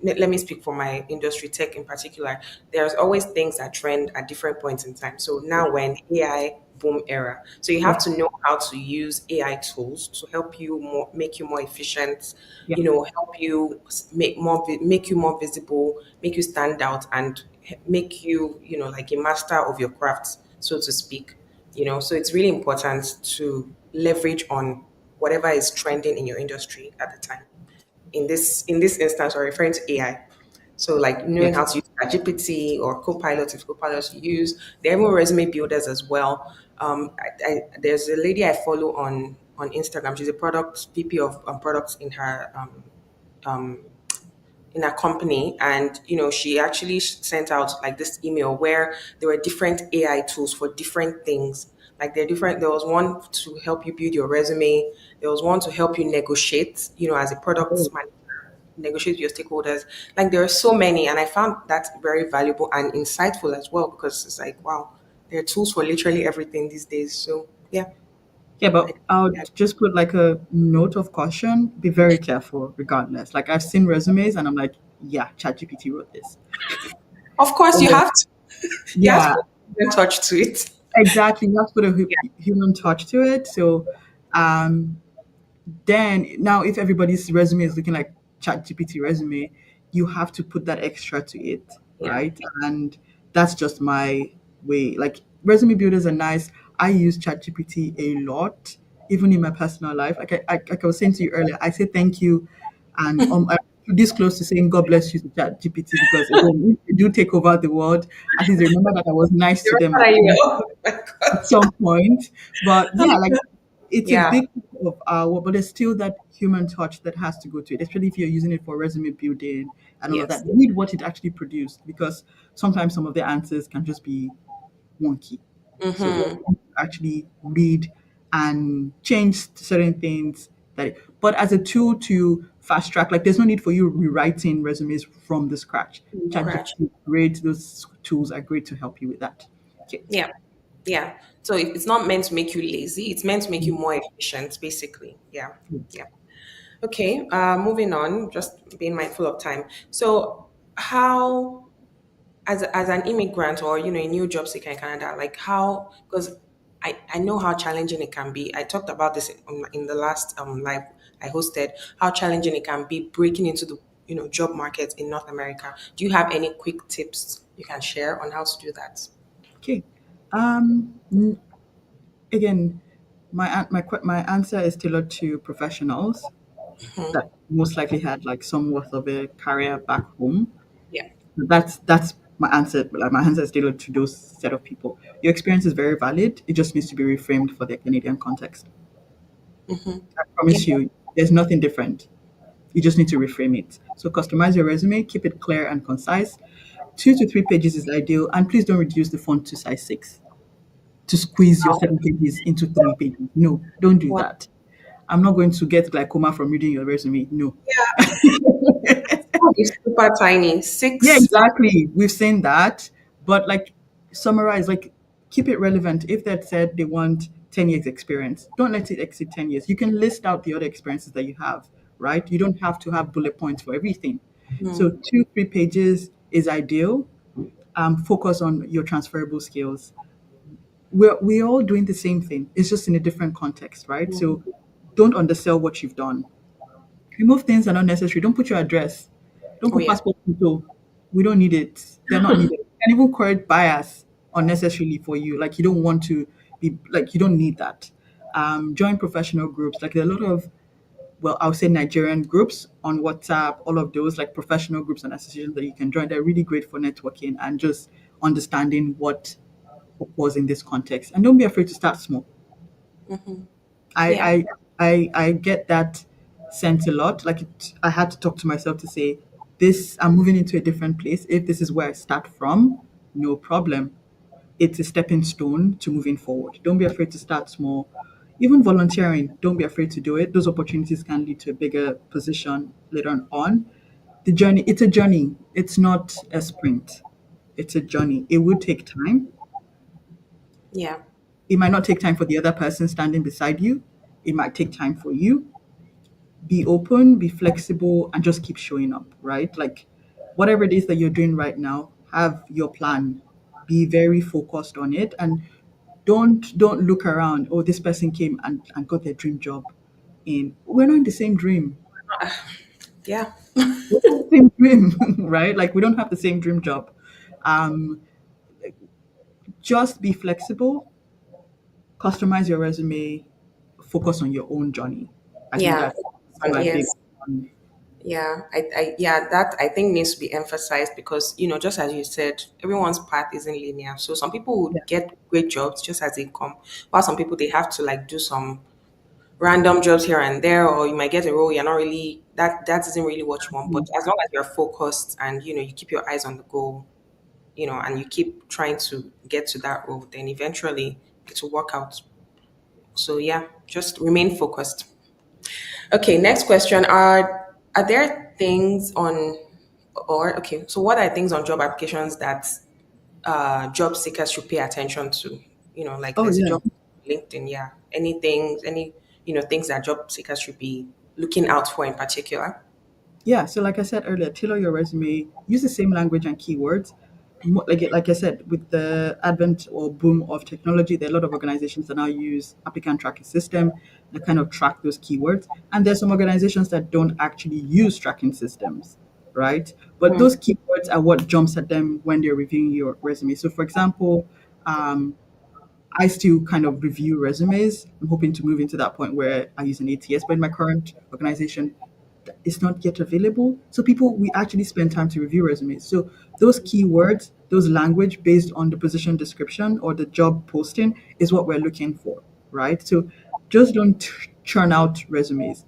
Let me speak for my industry, tech in particular. There's always things that trend at different points in time. So
yeah,
now we're in AI boom era. So you
yeah,
have to know how to use AI tools to help you make you more efficient,
yeah,
help you make you more visible, make you stand out, and make you, like a master of your craft, so to speak. So it's really important to leverage on whatever is trending in your industry at the time. In this instance, we're referring to AI. So like knowing how
yes.
to use GPT or Copilot, if Copilot you use. There are even resume builders as well. There's a lady I follow on Instagram. She's a product VP of products um, in her company, and she actually sent out like this email where there were different AI tools for different things. Like they're different. There was one to help you build your resume. There was one to help you negotiate. As a product
Oh,
manager, negotiate with your stakeholders. Like there are so many, and I found that very valuable and insightful as well, because it's like, wow, there are tools for literally everything these days. So yeah,
yeah,
I,
but I
yeah.
would just put like a note of caution. Be very careful, regardless. Like I've seen resumes, and I'm like, yeah, ChatGPT wrote this.
Of course, you
Or
have to. You have to
yeah,
put a human touch to it.
exactly. You have to put a human touch to it. So, um, then now if everybody's resume is looking like ChatGPT resume, you have to put that extra to it,
Yeah.
right? And that's just my way. Like resume builders are nice. I use ChatGPT a lot, even in my personal life. Like I was saying to you earlier, I say thank you, and I'm this close to saying God bless you to ChatGPT, because again, if they do take over the world, at least remember that I was nice to
You're
them
right. Oh my
at
god.
some point. But yeah, like it's a
Yeah.
big part of our work, but there's still that human touch that has to go to it, especially if you're using it for resume building and all of that.
Yes.
Read what it actually produced, because sometimes some of the answers can just be wonky. So you
Mm-hmm.
actually read and change certain things but as a tool to fast track, like there's no need for you rewriting resumes from the scratch.
Scratch.
ChatGPT is great. Those tools are great to help you with that. Okay.
Yeah. Yeah. So it's not meant to make you lazy. It's meant to make you more efficient, basically. Yeah. Yeah. Okay. Moving on, just being mindful of time. So how as an immigrant or a new job seeker in Canada, like how because I know how challenging it can be. I talked about this in the last live I hosted, how challenging it can be breaking into the job market in North America. Do you have any quick tips you can share on how to do that?
Okay. Um, n- Again, my answer is tailored to professionals that most likely had like some worth of a career back home.
Yeah.
That's my answer. Like my answer is tailored to those set of people. Your experience is very valid. It just needs to be reframed for the Canadian context. I
Yeah.
promise you, there's nothing different. You just need to reframe it. So customize your resume, keep it clear and concise. 2 to 3 pages is ideal, and please don't reduce the font to size 6 to squeeze your 7 pages into 3 pages. No, don't do
Wow.
that. I'm not going to get glaucoma from reading your resume. No.
It's super tiny.
Yeah,
Six.
exactly. We've seen that, but like summarize, like keep it relevant. If that said they want 10 years experience, don't let it exceed 10 years. You can list out the other experiences that you have, right? You don't have to have bullet points for everything. So 2, 3 pages is ideal. Focus on your transferable skills. We're all doing the same thing. It's just in a different context, right? So don't undersell what you've done. Remove things that are not necessary. Don't put your address. Don't
Oh
put
yeah.
passport photo. We don't need it. They're not needed. And even create bias unnecessarily for you. Like you don't want to be like you don't need that. Join professional groups. Like there are a lot of I'll say Nigerian groups on WhatsApp, all of those like professional groups and associations that you can join. They're really great for networking and just understanding what was in this context. And don't be afraid to start small.
Yeah.
I get that sense a lot. I had to talk to myself to say, this, I'm moving into a different place. If this is where I start from, no problem. It's a stepping stone to moving forward. Don't be afraid to start small. Even volunteering, don't be afraid to do it. Those opportunities can lead to a bigger position later on. It's a journey. It's not a sprint. It's a journey. It would take time.
Yeah.
It might not take time for the other person standing beside you. It might take time for you. Be open, be flexible, and just keep showing up, right? Like whatever it is that you're doing right now, have your plan. Be very focused on it and don't look around. Oh, this person came and got their dream job. In we're not in the same dream.
Yeah.
We're not in the same dream, right? Like we don't have the same dream job. Um, just be flexible, customize your resume, focus on your own journey. I think
Yeah.
that's
And
my big
yes.
one.
Yeah, yeah, that I think needs to be emphasized because, just as you said, everyone's path isn't linear. So some people
Yeah.
would get great jobs just as they come, while some people they have to like do some random jobs here and there, or you might get a role you're not really that isn't really what you want. But as long as you're focused and you keep your eyes on the goal, and you keep trying to get to that role, then eventually it will work out. So yeah, just remain focused. Okay, next question. Are there things on or okay, so what are things on job applications that job seekers should pay attention to? Like
Oh
there's a
yeah.
job LinkedIn, yeah. Any things that job seekers should be looking out for in particular?
Yeah, so like I said earlier, tailor your resume, use the same language and keywords. Like I said, with the advent or boom of technology, there are a lot of organizations that now use applicant tracking system that kind of track those keywords. And there's some organizations that don't actually use tracking systems, right? But those keywords are what jumps at them when they're reviewing your resume. So for example, um, I still kind of review resumes. I'm hoping to move into that point where I use an ATS, but in my current organization, it's not yet available. So we actually spend time to review resumes. So those keywords, those language based on the position description or the job posting is what we're looking for, right? So just don't churn out resumes.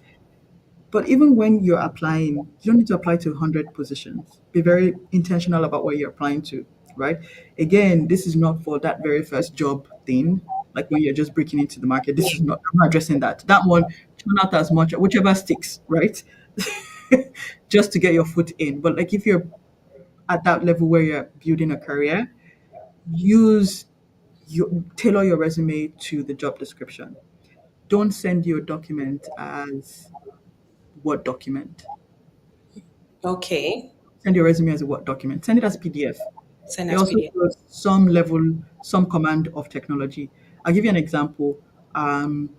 But even when you're applying, you don't need to apply to 100 positions. Be very intentional about what you're applying to. right? Again, this is not for that very first job thing, like when you're just breaking into the market. This is not, I'm not addressing that. That one, turn out as much, whichever sticks, right? Just to get your foot in. But like if you're at that level where you're building a career, use tailor your resume to the job description. Don't send your document as Word document.
Okay.
Send your resume as a Word document. Send it as PDF.
Send
It
as
also
PDF.
shows some level, some command of technology. I'll give you an example. Um,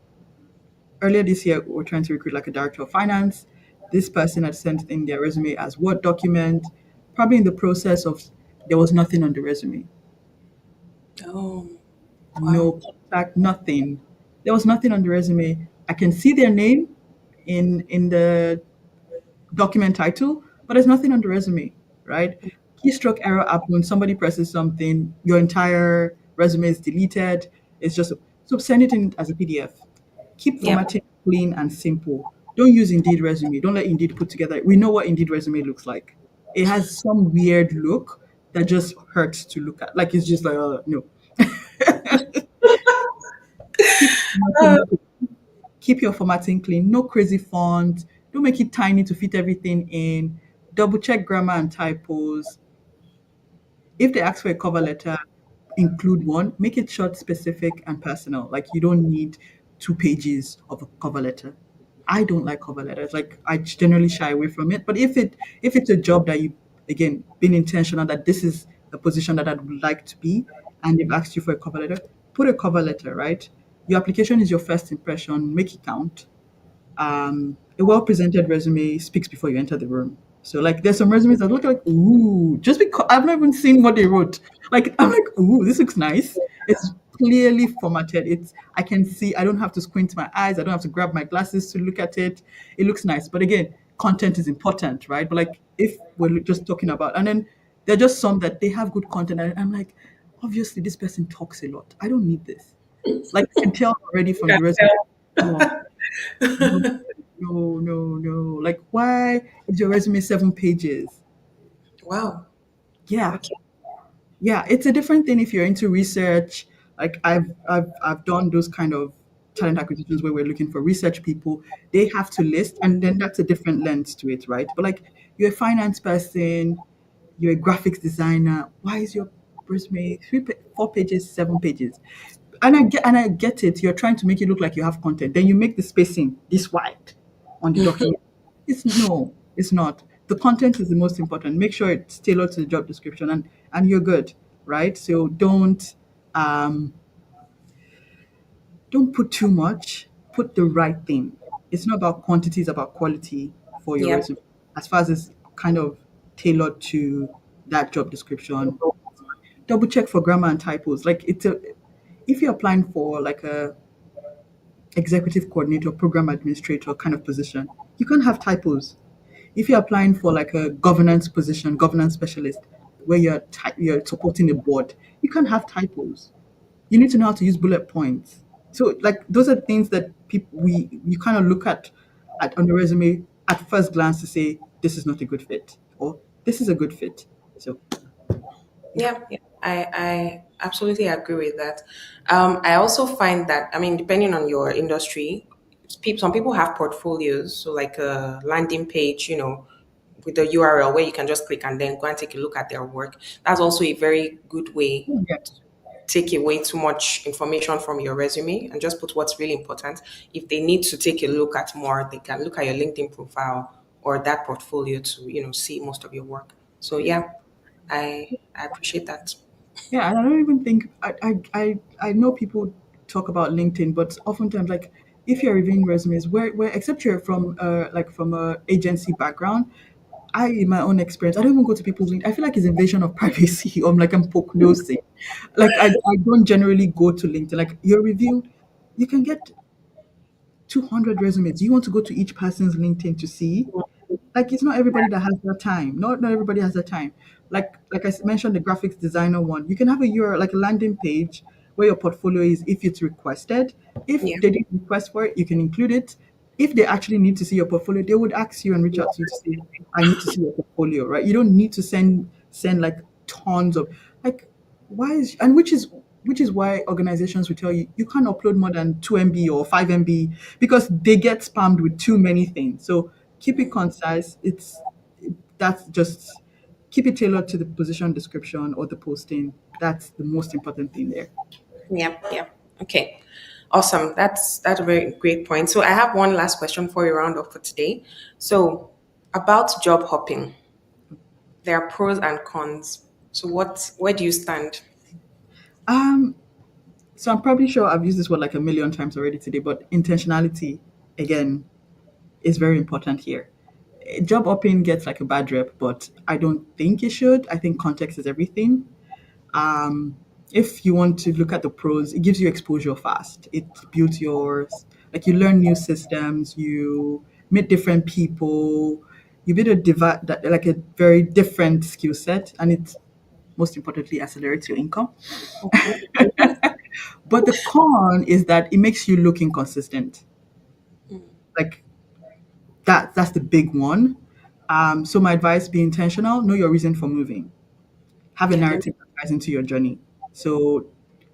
Earlier this year, we were trying to recruit like a director of finance. This person had sent in their resume as Word document. Probably in the process of, there was nothing on the resume.
Oh, wow.
No contact, nothing. There was nothing on the resume. I can see their name in the document title, but there's nothing on the resume, right? Keystroke error happens, somebody presses something, your entire resume is deleted. It's just so send it in as a PDF. Keep
Yep.
formatting clean and simple. Don't use Indeed resume. Don't let Indeed put together. We know what Indeed resume looks like. It has some weird look that just hurts to look at. Like it's just like, no. Keep
Uh,
formatting Keep your formatting clean. No crazy font. Don't make it tiny to fit everything in. Double check grammar and typos. If they ask for a cover letter, include one. Make it short, specific, and personal. Like you don't need 2 pages of a cover letter. I don't like cover letters. Like I generally shy away from it. But if it's a job that you again been intentional that this is a position that I would like to be, and they've asked you for a cover letter, put a cover letter. Right. Your application is your first impression. Make it count. A well presented resume speaks before you enter the room. So like there's some resumes that look like ooh, just because I've not even seen what they wrote. Like I'm like, ooh, this looks nice. It's clearly formatted. It's I can see I don't have to squint my eyes, I don't have to grab my glasses to look at it. It looks nice. But again, content is important, right? But like if we're just talking about and then there are just some that they have good content and I'm like, obviously this person talks a lot. I don't need this. Like I can tell already from
can
the resume.
tell.
No, no, no, no, no. Like, why is your resume 7 pages?
Wow.
Yeah,
Okay.
yeah. It's a different thing if you're into research. Like, I've done those kind of talent acquisitions where we're looking for research people. They have to list, and then that's a different lens to it, right? But like, you're a finance person, you're a graphics designer. Why is your resume 4 pages, 7 pages? And I get it. You're trying to make it look like you have content. Then you make the spacing this wide on the document. It's no, it's not. The content is the most important. Make sure it's tailored to the job description, and you're good, right? So um don't put too much. Put the right thing. It's not about quantity. It's about quality for your
Yep.
resume. As far as it's kind of tailored to that job description, double check for grammar and typos. Like if you're applying for like a executive coordinator, program administrator kind of position, you can't have typos. If you're applying for like a governance position, governance specialist, where you're supporting a board, you can't have typos. You need to know how to use bullet points. So like those are things that people we you kind of look at on the resume at first glance to say this is not a good fit or this is a good fit. So yeah.
Yeah, yeah, I absolutely agree with that. I also find that, I mean, depending on your industry, some people have portfolios, so like a landing page, with a URL where you can just click and then go and take a look at their work. That's also a very good way
Yeah.
to take away too much information from your resume and just put what's really important. If they need to take a look at more, they can look at your LinkedIn profile or that portfolio to, see most of your work. So yeah, I appreciate that.
Yeah, and I don't even think I know people talk about LinkedIn, but oftentimes like if you're reviewing resumes, where except you're from like from a agency background, I in my own experience, I don't even go to people's LinkedIn. I feel like it's invasion of privacy. I'm like I'm poke nosing. Like I don't generally go to LinkedIn. Like your review, you can get 200 resumes. Do you want to go to each person's LinkedIn to see? Like it's not everybody that has that time. Not everybody has that time. Like mentioned, the graphics designer one, you can have a URL like a landing page where your portfolio is if it's requested. If
Yeah.
they didn't request for it, you can include it. If they actually need to see your portfolio, they would ask you and reach out to you to say, I need to see your portfolio, right? You don't need to send like tons of Like, why is and which is why organizations will tell you you can't upload more than 2 MB or 5 MB because they get spammed with too many things. So keep it concise. That's just keep it tailored to the position description or the posting. That's the most important thing there.
Yep, yep. Okay. Awesome. That's a very great point. So I have one last question for you round off for today. So about job hopping, there are pros and cons. So where do you stand?
Um, so I'm probably sure I've used this word like a million times already today, but intentionality again is very important here. Job hopping gets like a bad rep, but I don't think it should. I think context is everything. Um, if you want to look at the pros, it gives you exposure fast. It builds yours, like you learn new systems, you meet different people, you build a like a very different skill set, and it most importantly accelerates your income. But the con is that it makes you look inconsistent. Like that's the big one. So my advice: be intentional, know your reason for moving, have a
Yeah,
narrative that ties into your journey. So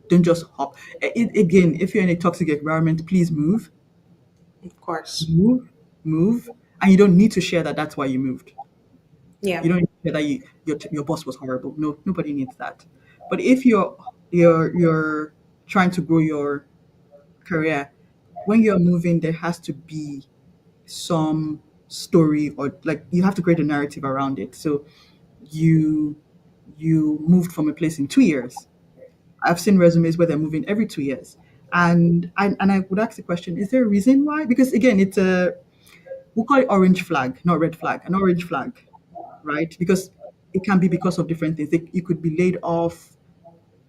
don't just hop. Again, if you're in a toxic environment, please
of course.
move, move, and you don't need to share that. That's why you moved.
Yeah.
You don't need to share that your boss was horrible. No, nobody needs that. But if you're trying to grow your career, when you're moving, there has to be some story or like you have to create a narrative around it. So you you moved from a place in 2 years. I've seen resumes where they're moving every 2 years. And I would ask the question, is there a reason why? Because again, we'll call it orange flag, not red flag, an orange flag, right? Because it can be because of different things. You could be laid off,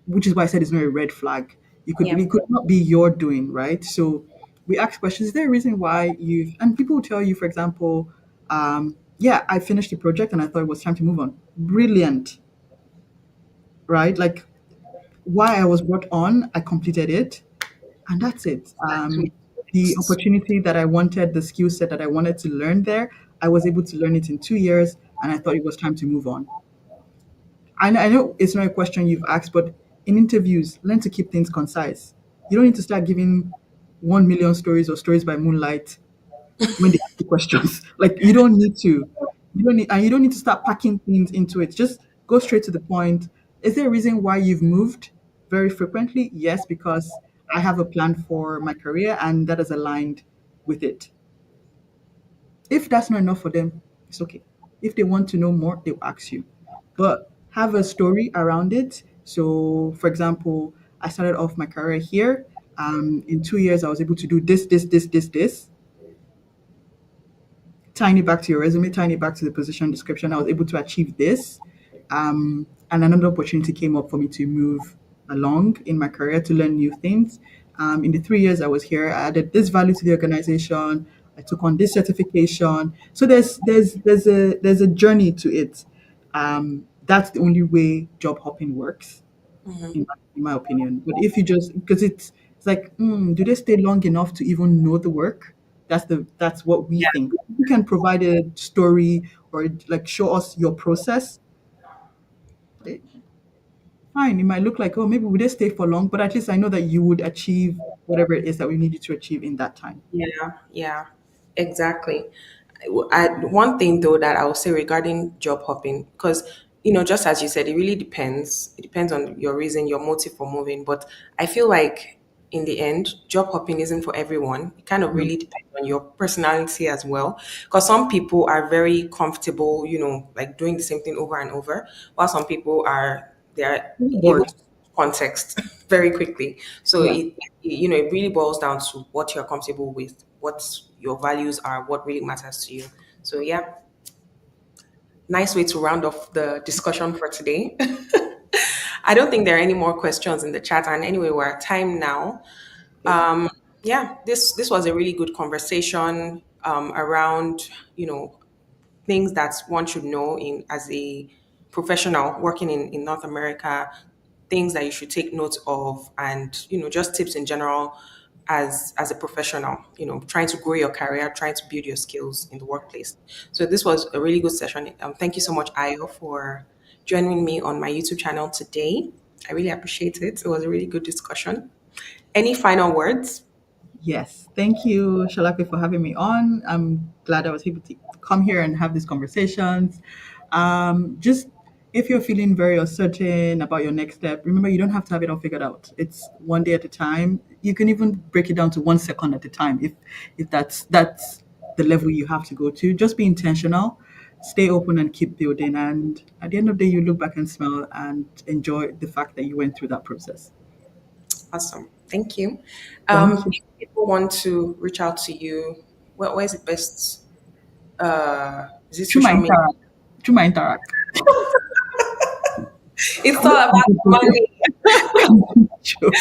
which is why I said it's not a red flag.
Yeah.
It could not be your doing, right? So we ask questions, is there a reason why and people will tell you, for example, yeah, I finished the project and I thought it was time to move on. Brilliant, right? Like why I was brought on, I completed it, and that's it.
Exactly.
The opportunity that I wanted, the skill set that I wanted to learn there, I was able to learn it in 2 years, and I thought it was time to move on. I know it's not a question you've asked, but in interviews, learn to keep things concise. You don't need to start giving 1 million stories or stories by moonlight when they ask you questions. Like you don't need to. You don't need to start packing things into it. Just go straight to the point. Is there a reason why you've moved very frequently? Yes, because I have a plan for my career and that is aligned with it. If that's not enough for them, it's okay. If they want to know more, they'll ask you. But have a story around it. So, for example, I started off my career here. In 2 years, I was able to do this. Tying it back to your resume, tying it back to the position description, I was able to achieve this. And another opportunity came up for me to move along in my career to learn new things. In the 3 years I was here, I added this value to the organization. I took on this certification. So there's a journey to it. That's the only way job hopping works in my opinion. But if you just because it's like, do they stay long enough to even know the work? That's what we
Yeah.
think. You can provide a story or like show us your process. eh, Fine, it might look like, oh, maybe we didn't stay for long, but at least I know that you would achieve whatever it is that we need you to achieve in that time.
Yeah, yeah, exactly. One thing though that I will say regarding job hopping, because just as you said, it really depends. It depends on your reason, your motive for moving. But I feel like in the end, job hopping isn't for everyone. It kind of
No,
really depends on your personality as well. Because some people are very comfortable, like doing the same thing over and over, while some people they're able
bored.
to context very quickly. So
Yeah.
it really boils down to what you're comfortable with, what your values are, what really matters to you. So yeah, nice way to round off the discussion for today. I don't think there are any more questions in the chat, and anyway, we're at time now.
Okay.
Yeah, this was a really good conversation around things that one should know in as a professional working in North America, things that you should take note of, and just tips in general as a professional, trying to grow your career, trying to build your skills in the workplace. So this was a really good session. Thank you so much, Ayo, for joining me on my YouTube channel today. I really appreciate it. It was a really good discussion. Any final words?
Yes, thank you, Shalake, for having me on. I'm glad I was able to come here and have these conversations. Just if you're feeling very uncertain about your next step, remember you don't have to have it all figured out. It's one day at a time. You can even break it down to 1 second at a time if that's the level you have to go to. Just be intentional, stay open, and keep building. And at the end of the day, you look back and smile and enjoy the fact that you went through that process.
Awesome. Thank you.
Thank you.
If people want to reach out to you, where is it best? Is it
Through my
social media?
interact, through my interact.
It's all about money.
Joking.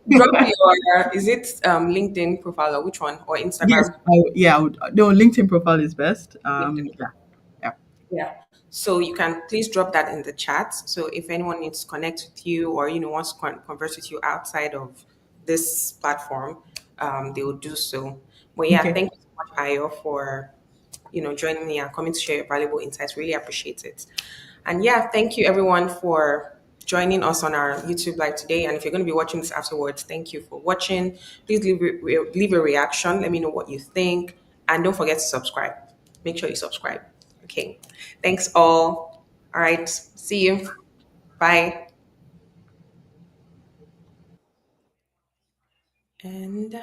Drop your, is it LinkedIn profile or which one? Or
Yes,
Instagram?
yeah. No, LinkedIn profile is best.
LinkedIn.
Yeah, yeah.
Yeah. So you can please drop that in the chat. So if anyone needs to connect with you or wants to converse with you outside of this platform, they will do so. But yeah,
Okay.
thank you so much, Ayo, for joining me and coming to share your valuable insights. Really appreciate it. And yeah, thank you everyone for joining us on our YouTube live today. And if you're going to be watching this afterwards, thank you for watching. Please leave a reaction. Let me know what you think. And don't forget to subscribe. Make sure you subscribe. Okay. Thanks all. All right. See you. Bye. And